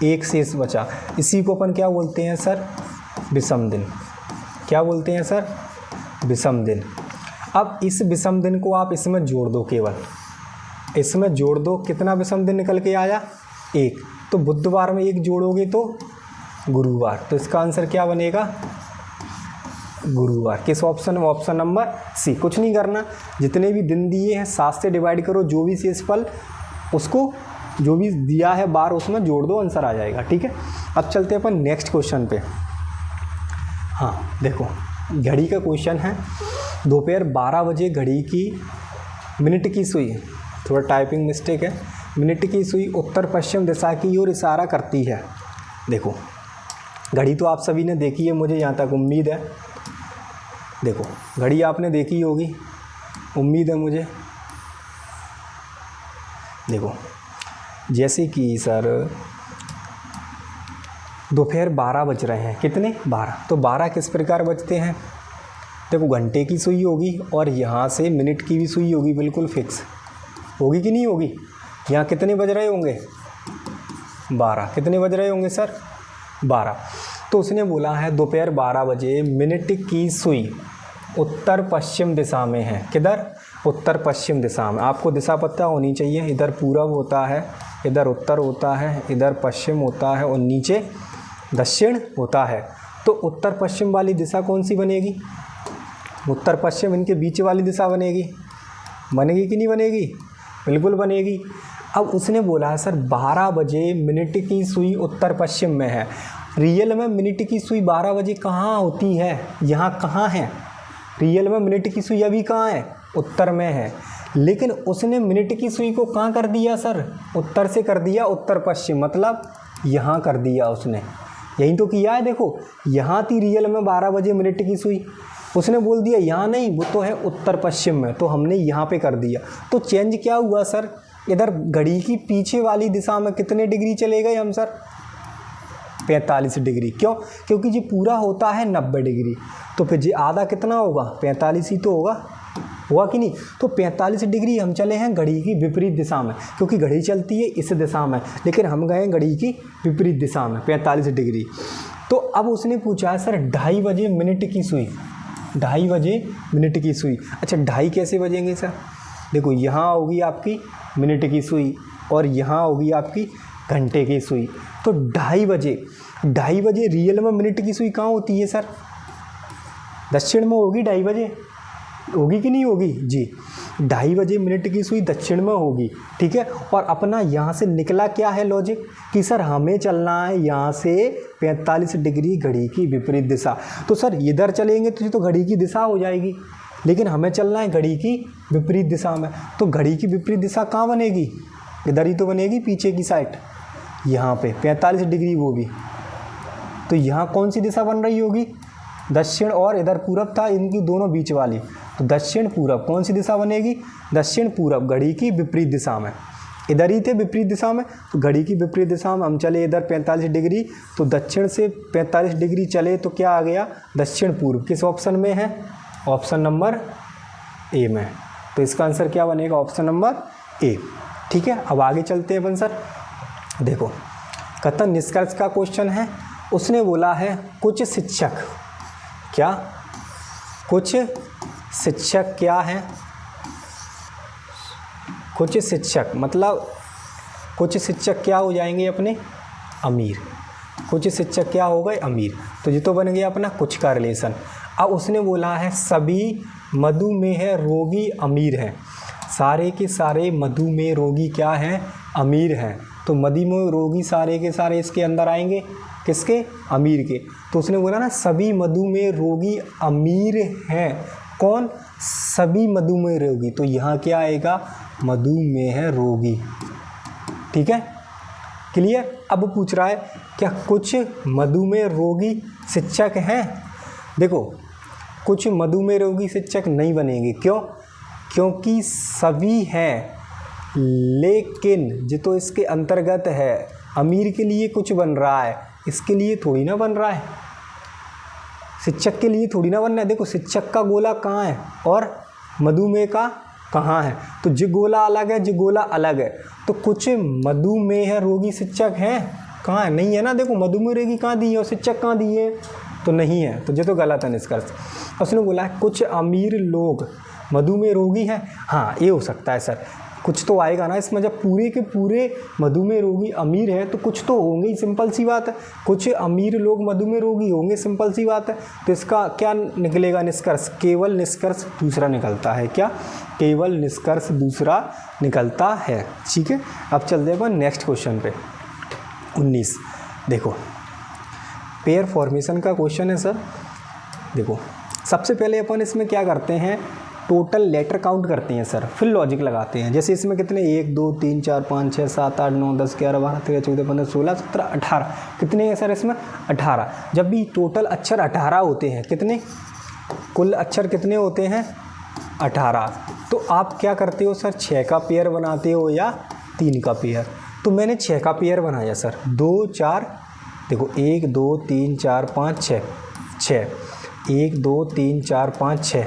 1 शेष बचा। इसी को अपन क्या बोलते हैं सर, विषम दिन। क्या बोलते हैं सर, विषम दिन। अब इस विषम दिन को आप इसमें जोड़ दो, केवल इसमें जोड़ दो, कितना विषम दिन निकल के आया, 1। तो बुधवार में 1 जोड़ोगे तो गुरुवार, तो इसका आंसर क्या बनेगा, गुरुवार। किस ऑप्शन में, ऑप्शन नंबर सी। कुछ नहीं करना, जितने भी दिन दिए हैं 7 से डिवाइड करो, जो भी शेषफल उसको जो भी दिया है बार उसमें जोड़ दो, आंसर आ जाएगा, ठीक है। अब चलते हैं अपन नेक्स्ट क्वेश्चन पे। हाँ देखो, घड़ी का क्वेश्चन है, दोपहर 12 बजे घड़ी की मिनट की सुई, थोड़ा टाइपिंग मिस्टेक है, मिनट की सुई उत्तर पश्चिम दिशा की ओर इशारा करती है। देखो घड़ी तो आप सभी ने देखी है, मुझे यहाँ तक उम्मीद है। देखो घड़ी आपने देखी होगी, उम्मीद है मुझे। देखो जैसे कि सर दोपहर 12 बज रहे हैं, कितने, 12, तो 12 किस प्रकार बजते हैं। देखो घंटे की सुई होगी और यहाँ से मिनट की भी सुई होगी, बिल्कुल फिक्स होगी कि नहीं होगी। यहाँ कितने बज रहे होंगे, 12। कितने बज रहे होंगे सर, 12। तो उसने बोला है दोपहर 12 बजे मिनट की सुई उत्तर पश्चिम दिशा में है। किधर, उत्तर पश्चिम दिशा में। आपको दिशा पता होनी चाहिए, इधर पूरब होता है, इधर उत्तर होता है, इधर पश्चिम होता है और नीचे दक्षिण होता है। तो उत्तर पश्चिम वाली दिशा कौन सी बनेगी, उत्तर पश्चिम इनके बीच वाली दिशा बनेगी। बनेगी कि नहीं बनेगी, बिल्कुल बनेगी। अब उसने बोला है सर 12 बजे मिनट की सुई उत्तर पश्चिम में है। रियल में मिनट की सुई 12 बजे कहाँ होती है, यहाँ कहाँ है, रियल में मिनट की सुई अभी कहाँ है, उत्तर में है। लेकिन उसने मिनट की सुई को कहाँ कर दिया सर, उत्तर से कर दिया उत्तर पश्चिम, मतलब यहाँ कर दिया उसने। यही तो किया है। देखो यहाँ थी रियल में 12 बजे मिनट की सुई, उसने बोल दिया यहाँ नहीं, वो तो है उत्तर पश्चिम में, तो हमने यहाँ पे कर दिया। तो चेंज क्या हुआ सर, इधर घड़ी की पीछे वाली दिशा में कितने डिग्री चले गए हम सर, 45 डिग्री। क्यों, क्योंकि ये पूरा होता है 90 डिग्री, तो फिर ये आधा कितना होगा, 45 ही तो होगा, हुआ कि नहीं। तो 45 डिग्री हम चले हैं घड़ी की विपरीत दिशा में, क्योंकि घड़ी चलती है इस दिशा में, लेकिन हम गए घड़ी की विपरीत दिशा में 45 डिग्री। तो अब उसने पूछा है सर 2:30 बजे मिनट की सुई, 2:30 बजे मिनट की सुई। अच्छा 2:30 कैसे बजेंगे सर, देखो यहाँ होगी आपकी मिनट की सुई और यहाँ होगी आपकी घंटे की सुई। तो 2:30 बजे, 2:30 बजे रियल में मिनट की सुई कहाँ होती है सर, दक्षिण में होगी। 2:30 बजे होगी कि नहीं होगी जी, 2:30 बजे मिनट की सुई दक्षिण में होगी, ठीक है। और अपना यहाँ से निकला क्या है लॉजिक, कि सर हमें चलना है यहाँ से 45 डिग्री घड़ी की विपरीत दिशा। तो सर इधर चलेंगे तो ये तो घड़ी की दिशा हो जाएगी, लेकिन हमें चलना है घड़ी की विपरीत दिशा में। तो घड़ी की विपरीत दिशा कहाँ बनेगी, इधर ही तो बनेगी, पीछे की साइड, यहाँ पे 45 डिग्री वो भी। तो यहाँ कौन सी दिशा बन रही होगी, दक्षिण, और इधर पूरब था, इनकी दोनों बीच वाली, तो दक्षिण पूरब। कौन सी दिशा बनेगी, दक्षिण पूरब, घड़ी की विपरीत दिशा में। इधर ही थे विपरीत दिशा में, तो घड़ी की विपरीत दिशा में हम चले इधर 45 डिग्री, तो दक्षिण से 45 डिग्री चले तो क्या आ गया, दक्षिण पूर्व। किस ऑप्शन में है, ऑप्शन नंबर ए में। तो इसका आंसर क्या बनेगा, ऑप्शन नंबर ए, ठीक है। अब आगे चलते हैं अपन सर। देखो कथन निष्कर्ष का क्वेश्चन है, उसने बोला है कुछ शिक्षक, क्या, कुछ शिक्षक क्या है, कुछ शिक्षक मतलब कुछ शिक्षक क्या हो जाएंगे अपने, अमीर। कुछ शिक्षक क्या हो गए, अमीर। तो ये तो बन गया अपना कुछ का रिलेशन। अब उसने बोला है सभी मधुमेह रोगी अमीर हैं, सारे के सारे मधुमेह रोगी क्या हैं, अमीर हैं। तो मधुमेह रोगी सारे के सारे इसके अंदर आएंगे, किसके, अमीर के। तो उसने बोला ना सभी मधुमेह रोगी अमीर हैं, कौन, सभी मधुमेह रोगी। तो यहाँ क्या आएगा, मधुमेह रोगी, ठीक है। क्लियर। अब पूछ रहा है क्या कुछ मधुमेह रोगी शिक्षक हैं। देखो कुछ मधुमेह रोगी शिक्षक नहीं बनेंगे, क्यों? क्योंकि सभी हैं, लेकिन जो तो इसके अंतर्गत है, अमीर के लिए कुछ बन रहा है, इसके लिए थोड़ी ना बन रहा है, शिक्षक के लिए थोड़ी ना बनना है। देखो शिक्षक का गोला कहाँ है और मधुमेह का कहाँ है, तो जो गोला अलग है, जो गोला अलग है। तो कुछ मधुमेह रोगी शिक्षक हैं, कहाँ है? नहीं है ना। देखो मधुमेह रोगी कहाँ दी है और शिक्षक कहाँ दिए हैं, तो नहीं है, तो ये तो गलत है निष्कर्ष। उसने बोला है कुछ अमीर लोग मधुमेह रोगी हैं। हाँ ये हो सकता है सर, कुछ तो आएगा ना इसमें, जब पूरे के पूरे मधुमेह रोगी अमीर हैं तो कुछ तो होंगे ही, सिंपल सी बात है। कुछ अमीर लोग मधुमेह रोगी होंगे, सिंपल सी बात है। तो इसका क्या निकलेगा निष्कर्ष? केवल निष्कर्ष दूसरा निकलता है। क्या? केवल निष्कर्ष दूसरा निकलता है। ठीक है, अब चलते हैं अपन नेक्स्ट क्वेश्चन पे 19। देखो पेयर फॉर्मेशन का क्वेश्चन है सर। देखो सबसे पहले अपन इसमें क्या करते हैं, टोटल लेटर काउंट करते हैं सर, फिर लॉजिक लगाते हैं। जैसे इसमें कितने 1 2 3 4 5 6 7 8 9 10 11 12 13 14 15 16 17 18 कितने हैं सर इसमें? 18। जब भी टोटल अक्षर 18 होते हैं, कितने कुल अक्षर कितने होते हैं? 18। तो आप क्या करते हो सर, 6 का पेयर बनाते हो या 3 का पेयर? तो मैंने 6 का पेयर बनाया सर। 2 4 देखो 1 2 3 4 5 6 6 1 2 3 4 5 6,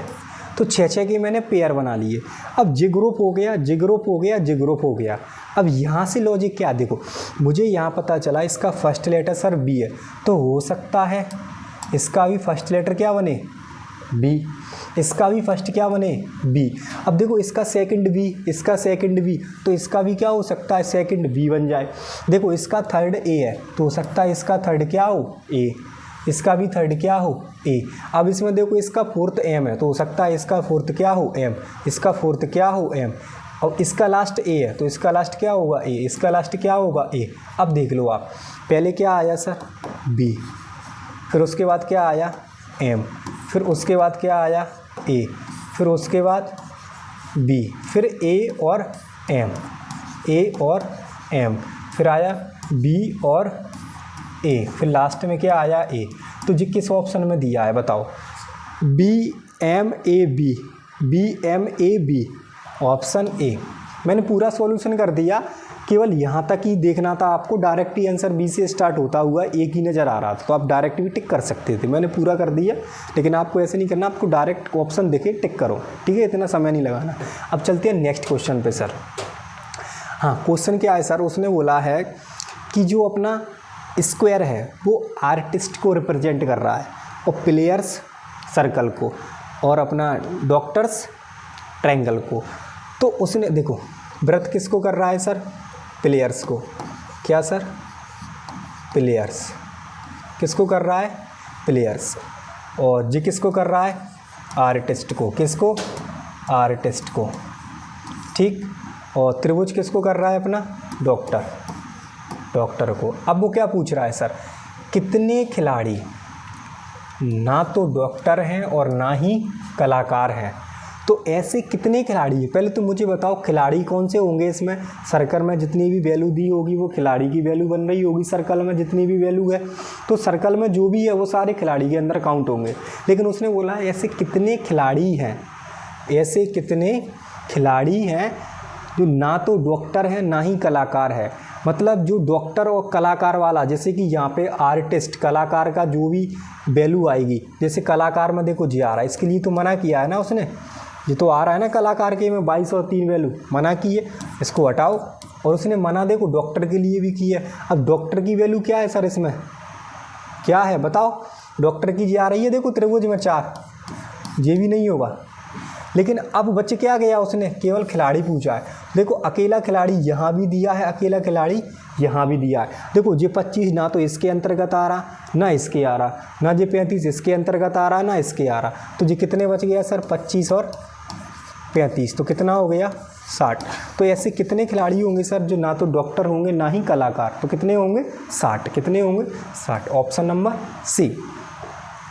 तो 6 के मैंने पेयर बना लिए। अब जे ग्रुप हो गया, जे ग्रुप हो गया, जे ग्रुप हो गया। अब यहाँ से लॉजिक क्या, देखो मुझे यहाँ पता चला इसका फर्स्ट लेटर सर बी है, तो हो सकता है इसका भी फर्स्ट लेटर क्या बने? बी। इसका भी फर्स्ट क्या बने? बी। अब देखो इसका सेकंड बी, इसका सेकंड बी, तो इसका भी क्या हो सकता है? सेकंड बी बन जाए। देखो इसका थर्ड ए है, तो हो सकता है इसका थर्ड क्या हो? ए। इसका भी थर्ड क्या हो? ए। अब इसमें देखो इसका फोर्थ एम है, तो हो सकता है इसका फोर्थ क्या हो? एम। इसका फोर्थ क्या हो? एम। और इसका लास्ट ए है, तो इसका लास्ट क्या होगा? ए। इसका लास्ट क्या होगा? ए। अब देख लो आप, पहले क्या आया सर? बी, फिर उसके बाद क्या आया? एम, फिर उसके बाद क्या आया? ए, फिर उसके बाद बी, फिर ए और एम, ए और एम, फिर आया बी और ए, फिर लास्ट में क्या आया? ए। तो जी किस ऑप्शन में दिया है बताओ? B M A B, B M A B, option A. मैंने पूरा सॉल्यूशन कर दिया, केवल यहाँ तक ही देखना था आपको। डायरेक्ट ही आंसर बी से स्टार्ट होता हुआ एक ही नज़र आ रहा था, तो आप डायरेक्ट भी टिक कर सकते थे। मैंने पूरा कर दिया, लेकिन आपको ऐसे नहीं करना, आपको डायरेक्ट ऑप्शन देखे टिक करो, ठीक है? इतना समय नहीं लगाना। अब चलते हैं नेक्स्ट क्वेश्चन पे सर। हाँ क्वेश्चन क्या है सर, उसने बोला है कि जो अपना स्क्वायर है वो आर्टिस्ट को रिप्रेजेंट कर रहा है, और प्लेयर्स सर्कल को, और अपना डॉक्टर्स ट्रायंगल को। तो उसने देखो व्रत किसको कर रहा है सर? प्लेयर्स को। क्या सर? प्लेयर्स। किसको कर रहा है? प्लेयर्स। और जी किसको कर रहा है? आर्टिस्ट को। किसको? आर्टिस्ट को, ठीक। और त्रिभुज किसको कर रहा है? अपना डॉक्टर, डॉक्टर को। अब वो क्या पूछ रहा है सर, कितने खिलाड़ी ना तो डॉक्टर हैं और ना ही कलाकार हैं, तो ऐसे कितने खिलाड़ी हैं? पहले तो मुझे बताओ खिलाड़ी कौन से होंगे इसमें? सर्कल में जितनी भी वैल्यू दी होगी वो खिलाड़ी की वैल्यू बन रही होगी। सर्कल में जितनी भी वैल्यू है, तो सर्कल में जो भी है वो सारे खिलाड़ी के अंदर काउंट होंगे। लेकिन उसने बोला ऐसे कितने खिलाड़ी हैं, ऐसे कितने खिलाड़ी हैं जो ना तो डॉक्टर हैं ना ही कलाकार है। मतलब जो डॉक्टर और कलाकार वाला, जैसे कि यहाँ पे आर्टिस्ट कलाकार का जो भी वैल्यू आएगी, जैसे कलाकार में देखो जी आ रहा है, इसके लिए तो मना किया है ना उसने, ये तो आ रहा है ना कलाकार के में 22 और 3 वैल्यू मना की है, इसको हटाओ। और उसने मना देखो डॉक्टर के लिए भी की है। अब डॉक्टर की वैल्यू क्या है सर इसमें? क्या है बताओ? डॉक्टर की जी आ रही है देखो त्रिभुज में 4, ये भी नहीं होगा। लेकिन अब बच्चे क्या गया, उसने केवल खिलाड़ी पूछा है। देखो अकेला खिलाड़ी यहाँ भी दिया है, अकेला खिलाड़ी यहाँ भी दिया है। देखो ये 25 ना तो इसके अंतर्गत आ रहा ना इसके आ रहा, ना ये 35 इसके अंतर्गत आ रहा ना इसके आ रहा, तो ये कितने बच गया सर? 25 और 35, तो कितना हो गया? 60। तो ऐसे कितने खिलाड़ी होंगे सर जो ना तो डॉक्टर होंगे ना ही कलाकार, तो कितने होंगे? 60। कितने होंगे? 60। ऑप्शन नंबर सी,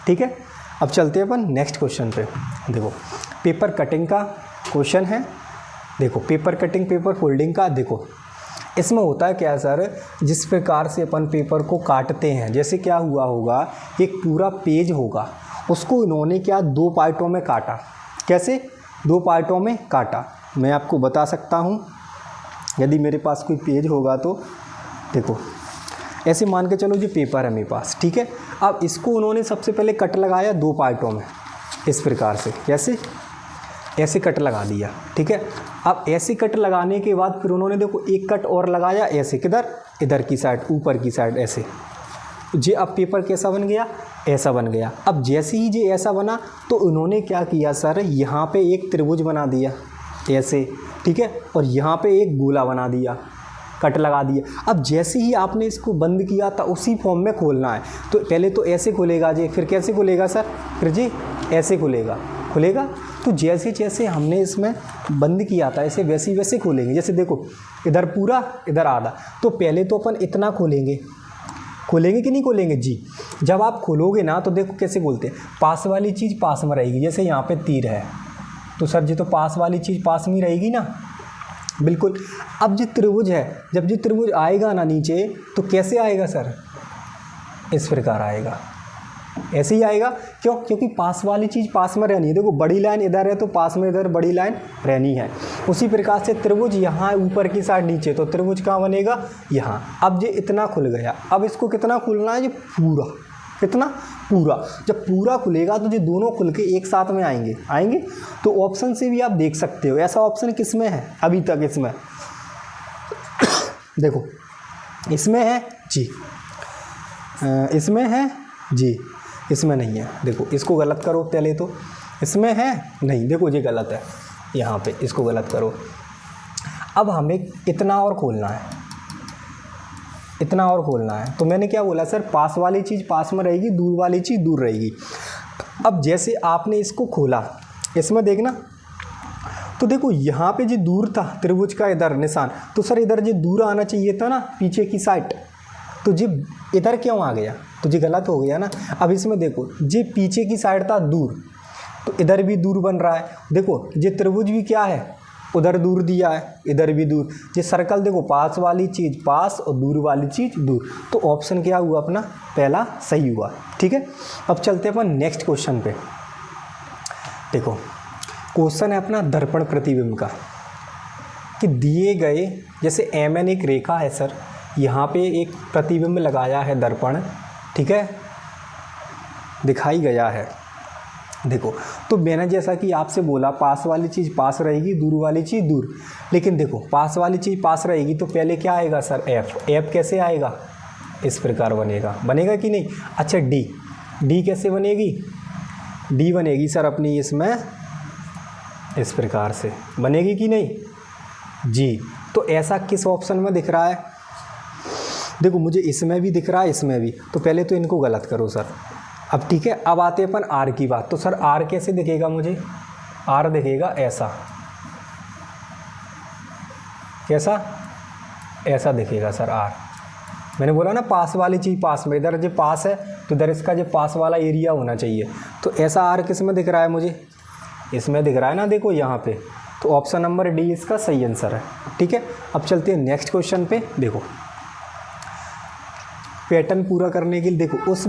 ठीक है। अब चलते हैं अपन नेक्स्ट क्वेश्चन पे। देखो पेपर कटिंग का क्वेश्चन है। देखो पेपर कटिंग पेपर फोल्डिंग का, देखो इसमें होता है क्या सर, जिस प्रकार से अपन पेपर को काटते हैं, जैसे क्या हुआ होगा, एक पूरा पेज होगा, उसको इन्होंने क्या 2 पार्टों में काटा। कैसे 2 पार्टों में काटा, मैं आपको बता सकता हूँ। यदि मेरे पास कोई पेज होगा तो देखो, ऐसे मान के चलो, जो पेपर है मेरे पास, ठीक है। अब इसको उन्होंने सबसे पहले कट लगाया 2 पार्टों में, इस प्रकार से, कैसे, ऐसे कट लगा दिया, ठीक है। अब ऐसे कट लगाने के बाद फिर उन्होंने देखो एक कट और लगाया, ऐसे, किधर, इधर की साइड, ऊपर की साइड, ऐसे। जे अब पेपर कैसा बन गया, ऐसा बन गया। अब जैसे ही जे ऐसा बना तो उन्होंने क्या किया सर, यहाँ पे एक त्रिभुज बना दिया ऐसे, ठीक है, और यहाँ पे एक गोला बना दिया, कट लगा दिया। अब जैसे ही आपने इसको बंद किया था, उसी फॉर्म में खोलना है। तो पहले तो ऐसे खुलेगा जे, फिर कैसे खुलेगा सर, फिर जी ऐसे खुलेगा। तो जैसे जैसे हमने इसमें बंद किया था, ऐसे वैसे वैसे खोलेंगे। जैसे देखो, इधर पूरा, इधर आधा। तो पहले तो अपन इतना खोलेंगे कि नहीं खोलेंगे जी। जब आप खोलोगे ना तो देखो कैसे खोलते हैं, पास वाली चीज़ पास में रहेगी। जैसे यहाँ पे तीर है तो सर जी, तो पास वाली चीज़ पास में रहेगी ना, बिल्कुल। अब जो त्रिभुज है, जब जो त्रिभुज आएगा ना नीचे, तो कैसे आएगा सर, इस प्रकार आएगा, ऐसे ही आएगा। क्यों, क्योंकि पास वाली चीज़ पास में रहनी है। देखो बड़ी लाइन इधर है तो पास में इधर बड़ी लाइन रहनी है। उसी प्रकार से त्रिभुज यहाँ ऊपर की साइड नीचे, तो त्रिभुज कहाँ बनेगा, यहाँ। अब ये इतना खुल गया, अब इसको कितना खुलना है, ये पूरा, कितना, पूरा। जब पूरा खुलेगा तो ये दोनों खुल के एक साथ में आएंगे। तो ऑप्शन से भी आप देख सकते हो, ऐसा ऑप्शन किस में है अभी तक, इसमें देखो, इसमें है जी, इसमें है जी, इसमें नहीं है। देखो इसको गलत करो पहले, तो इसमें है नहीं, देखो ये गलत है, यहाँ पे इसको गलत करो। अब हमें इतना और खोलना है, इतना और खोलना है। तो मैंने क्या बोला सर, पास वाली चीज़ पास में रहेगी, दूर वाली चीज़ दूर रहेगी। अब जैसे आपने इसको खोला, इसमें देखना, तो देखो यहाँ पे जो दूर था त्रिभुज का, इधर निशान, तो सर इधर जो दूर आना चाहिए था ना, पीछे की साइड, तो जी इधर क्यों आ गया, तो जी गलत हो गया ना। अब इसमें देखो, जी पीछे की साइड था दूर, तो इधर भी दूर बन रहा है। देखो ये त्रिभुज भी क्या है, उधर दूर दिया है, इधर भी दूर। ये सर्कल देखो, पास वाली चीज़ पास और दूर वाली चीज़ दूर। तो ऑप्शन क्या हुआ अपना, पहला सही हुआ, ठीक है। अब चलते हैं अपन नेक्स्ट क्वेश्चन पे। देखो क्वेश्चन है अपना दर्पण प्रतिबिंब का, कि दिए गए, जैसे MN एक रेखा है सर, यहाँ पे एक प्रतिबिंब लगाया है दर्पण, ठीक है, दिखाई गया है। देखो तो मैंने जैसा कि आपसे बोला, पास वाली चीज़ पास रहेगी, दूर वाली चीज़ दूर। लेकिन देखो पास वाली चीज़ पास रहेगी तो पहले क्या आएगा सर, F कैसे आएगा, इस प्रकार बनेगा कि नहीं। अच्छा D कैसे बनेगी, D बनेगी सर अपनी इसमें इस प्रकार से, बनेगी कि नहीं जी। तो ऐसा किस ऑप्शन में दिख रहा है, देखो मुझे इसमें भी दिख रहा है, इसमें भी। तो पहले तो इनको गलत करो सर। अब ठीक है, अब आते हैं अपन R की बात। तो सर R कैसे दिखेगा, मुझे R दिखेगा ऐसा, कैसा, ऐसा दिखेगा सर R। मैंने बोला ना पास वाली चीज़ पास में, इधर जो पास है तो इधर इसका जो पास वाला एरिया होना चाहिए। तो ऐसा R किस में दिख रहा है, मुझे इसमें दिख रहा है ना, देखो यहाँ पे। तो ऑप्शन नंबर D इसका सही आंसर है, ठीक है। अब चलते हैं नेक्स्ट क्वेश्चन पे। देखो पैटर्न पूरा करने के लिए देखो उस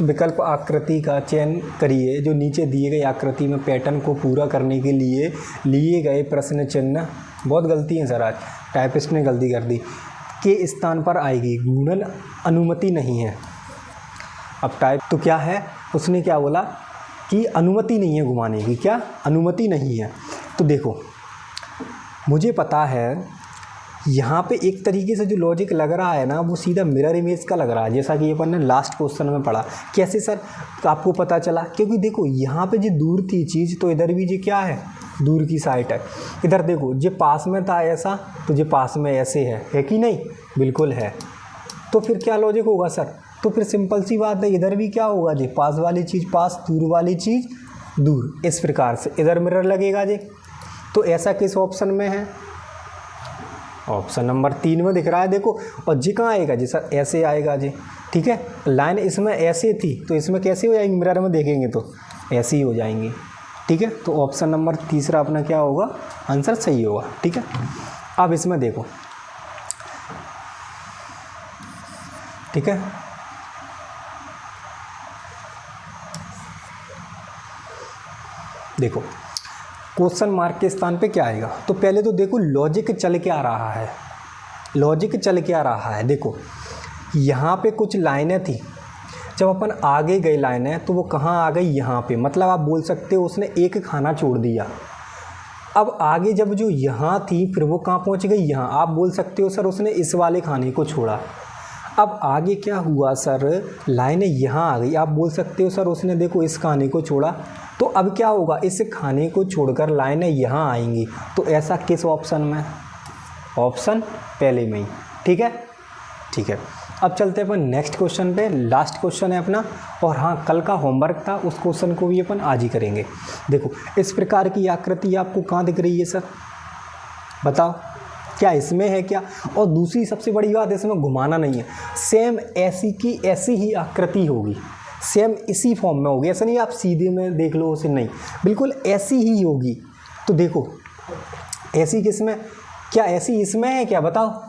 विकल्प आकृति का चयन करिए जो नीचे दिए गए आकृति में पैटर्न को पूरा करने के लिए लिए गए प्रश्न चिन्ह, बहुत गलती है सर आज, टाइपिस्ट ने गलती कर दी, के स्थान पर आएगी। गुणन अनुमति नहीं है। अब टाइप तो क्या है, उसने क्या बोला कि अनुमति नहीं है घुमाने की, क्या अनुमति नहीं है। तो देखो मुझे पता है यहाँ पे एक तरीके से जो लॉजिक लग रहा है ना, वो सीधा मिरर इमेज का लग रहा है, जैसा कि अपन ने लास्ट क्वेश्चन में पढ़ा। कैसे सर, तो आपको पता चला, क्योंकि देखो यहाँ पे जो दूर थी चीज़, तो इधर भी जो क्या है, दूर की साइड है। इधर देखो जो पास में था ऐसा, तो जो पास में ऐसे है कि नहीं, बिल्कुल है। तो फिर क्या लॉजिक होगा सर, तो फिर सिंपल सी बात है, इधर भी क्या होगा जी, पास वाली चीज़ पास, दूर वाली चीज़ दूर, इस प्रकार से इधर मिरर लगेगा जी। तो ऐसा किस ऑप्शन में है, ऑप्शन नंबर 3 में दिख रहा है। देखो और जी कहाँ आएगा जी सर, ऐसे आएगा जी, ठीक है। लाइन इसमें ऐसे थी तो इसमें कैसे हो जाएंगी, मिरर में देखेंगे तो ऐसे ही हो जाएंगी, ठीक है। तो ऑप्शन नंबर तीसरा अपना क्या होगा, आंसर सही होगा, ठीक है। अब इसमें देखो ठीक है। देखो क्वेश्चन मार्क के स्थान पे क्या आएगा, तो पहले तो देखो लॉजिक चल के आ रहा है, लॉजिक चल के आ रहा है। देखो यहाँ पे कुछ लाइनें थी, जब अपन आगे गए लाइनें तो वो कहाँ आ गई, यहाँ पे, मतलब आप बोल सकते हो उसने एक खाना छोड़ दिया। अब आगे जब जो यहाँ थी फिर वो कहाँ पहुँच गई, यहाँ। आप बोल सकते हो सर उसने इस वाले खाने को छोड़ा। अब आगे क्या हुआ सर, लाइनें यहाँ आ गई। आप बोल सकते हो सर उसने देखो इस खाने को छोड़ा, तो अब क्या होगा, इस खाने को छोड़कर लाइनें यहाँ आएंगी। तो ऐसा किस ऑप्शन में, ऑप्शन पहले में ही। ठीक है, ठीक है। अब चलते हैं अपन नेक्स्ट क्वेश्चन पे, लास्ट क्वेश्चन है अपना। और हाँ, कल का होमवर्क था, उस क्वेश्चन को भी अपन आज ही करेंगे। देखो इस प्रकार की आकृति आपको कहाँ दिख रही है सर, बताओ क्या इसमें है क्या। और दूसरी सबसे बड़ी बात, इसमें घुमाना नहीं है, सेम ऐसी की ऐसी ही आकृति होगी, सेम इसी फॉर्म में होगी। ऐसा नहीं आप सीधे में देख लो उसे, नहीं, बिल्कुल ऐसी ही होगी। तो देखो ऐसी किसमें, क्या ऐसी इसमें है क्या, बताओ।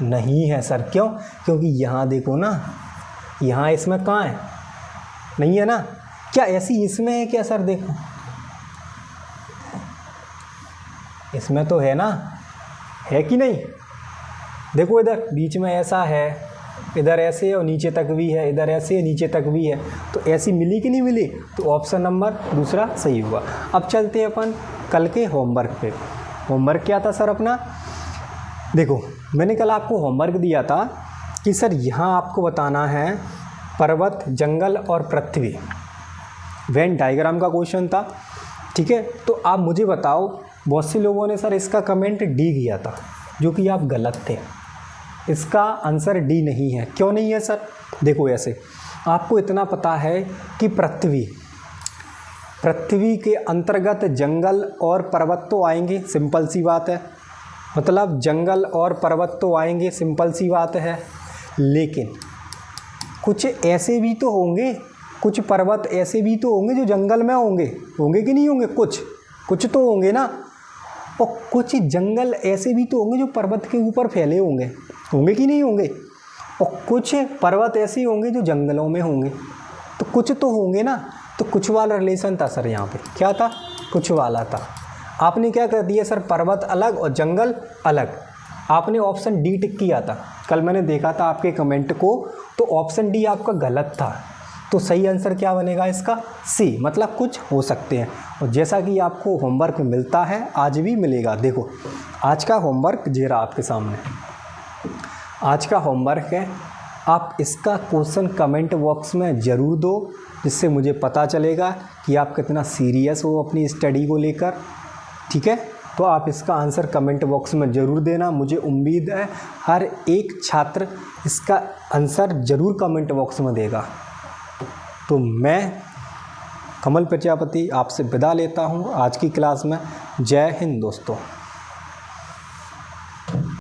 नहीं है सर, क्यों, क्योंकि यहाँ देखो ना, यहाँ इसमें कहाँ है, नहीं है ना। क्या ऐसी इसमें है क्या सर, देखो इसमें तो है ना, है कि नहीं। देखो इधर बीच में ऐसा है, इधर ऐसे और नीचे तक भी है, इधर ऐसे नीचे तक भी है, तो ऐसी मिली कि नहीं मिली, तो ऑप्शन नंबर दूसरा सही हुआ। अब चलते हैं अपन कल के होमवर्क पे। होमवर्क क्या था सर अपना, देखो मैंने कल आपको होमवर्क दिया था कि सर यहाँ आपको बताना है पर्वत, जंगल और पृथ्वी, वेन डायग्राम का क्वेश्चन था। ठीक है, तो आप मुझे बताओ, बहुत से लोगों ने सर इसका कमेंट डी किया था, जो कि आप गलत थे। इसका आंसर डी नहीं है। क्यों नहीं है सर, देखो ऐसे, आपको इतना पता है कि पृथ्वी के अंतर्गत जंगल और पर्वत तो आएंगे, सिंपल सी बात है, मतलब जंगल और पर्वत तो आएंगे, सिंपल सी बात है। लेकिन कुछ ऐसे भी तो होंगे, कुछ पर्वत ऐसे भी तो होंगे जो जंगल में होंगे, होंगे कि नहीं होंगे, कुछ तो होंगे ना। और कुछ जंगल ऐसे भी तो होंगे जो पर्वत के ऊपर फैले होंगे, होंगे कि नहीं होंगे। और कुछ पर्वत ऐसे होंगे जो जंगलों में होंगे, तो कुछ तो होंगे ना। तो कुछ वाला रिलेशन था सर, यहाँ पे क्या था, कुछ वाला था। आपने क्या कर दिया सर, पर्वत अलग और जंगल अलग, आपने ऑप्शन डी टिक किया था। कल मैंने देखा था आपके कमेंट को, तो ऑप्शन डी आपका गलत था। तो सही आंसर क्या बनेगा इसका, सी, मतलब कुछ हो सकते हैं। और जैसा कि आपको होमवर्क मिलता है, आज भी मिलेगा। देखो आज का होमवर्क जेरा आपके सामने, आज का होमवर्क है, आप इसका क्वेश्चन कमेंट बॉक्स में ज़रूर दो, जिससे मुझे पता चलेगा कि आप कितना सीरियस हो अपनी स्टडी को लेकर। ठीक है, तो आप इसका आंसर कमेंट बॉक्स में ज़रूर देना। मुझे उम्मीद है हर एक छात्र इसका आंसर ज़रूर कमेंट बॉक्स में देगा। तो मैं कमल प्रजापति आपसे विदा लेता हूँ आज की क्लास में। जय हिंद दोस्तों।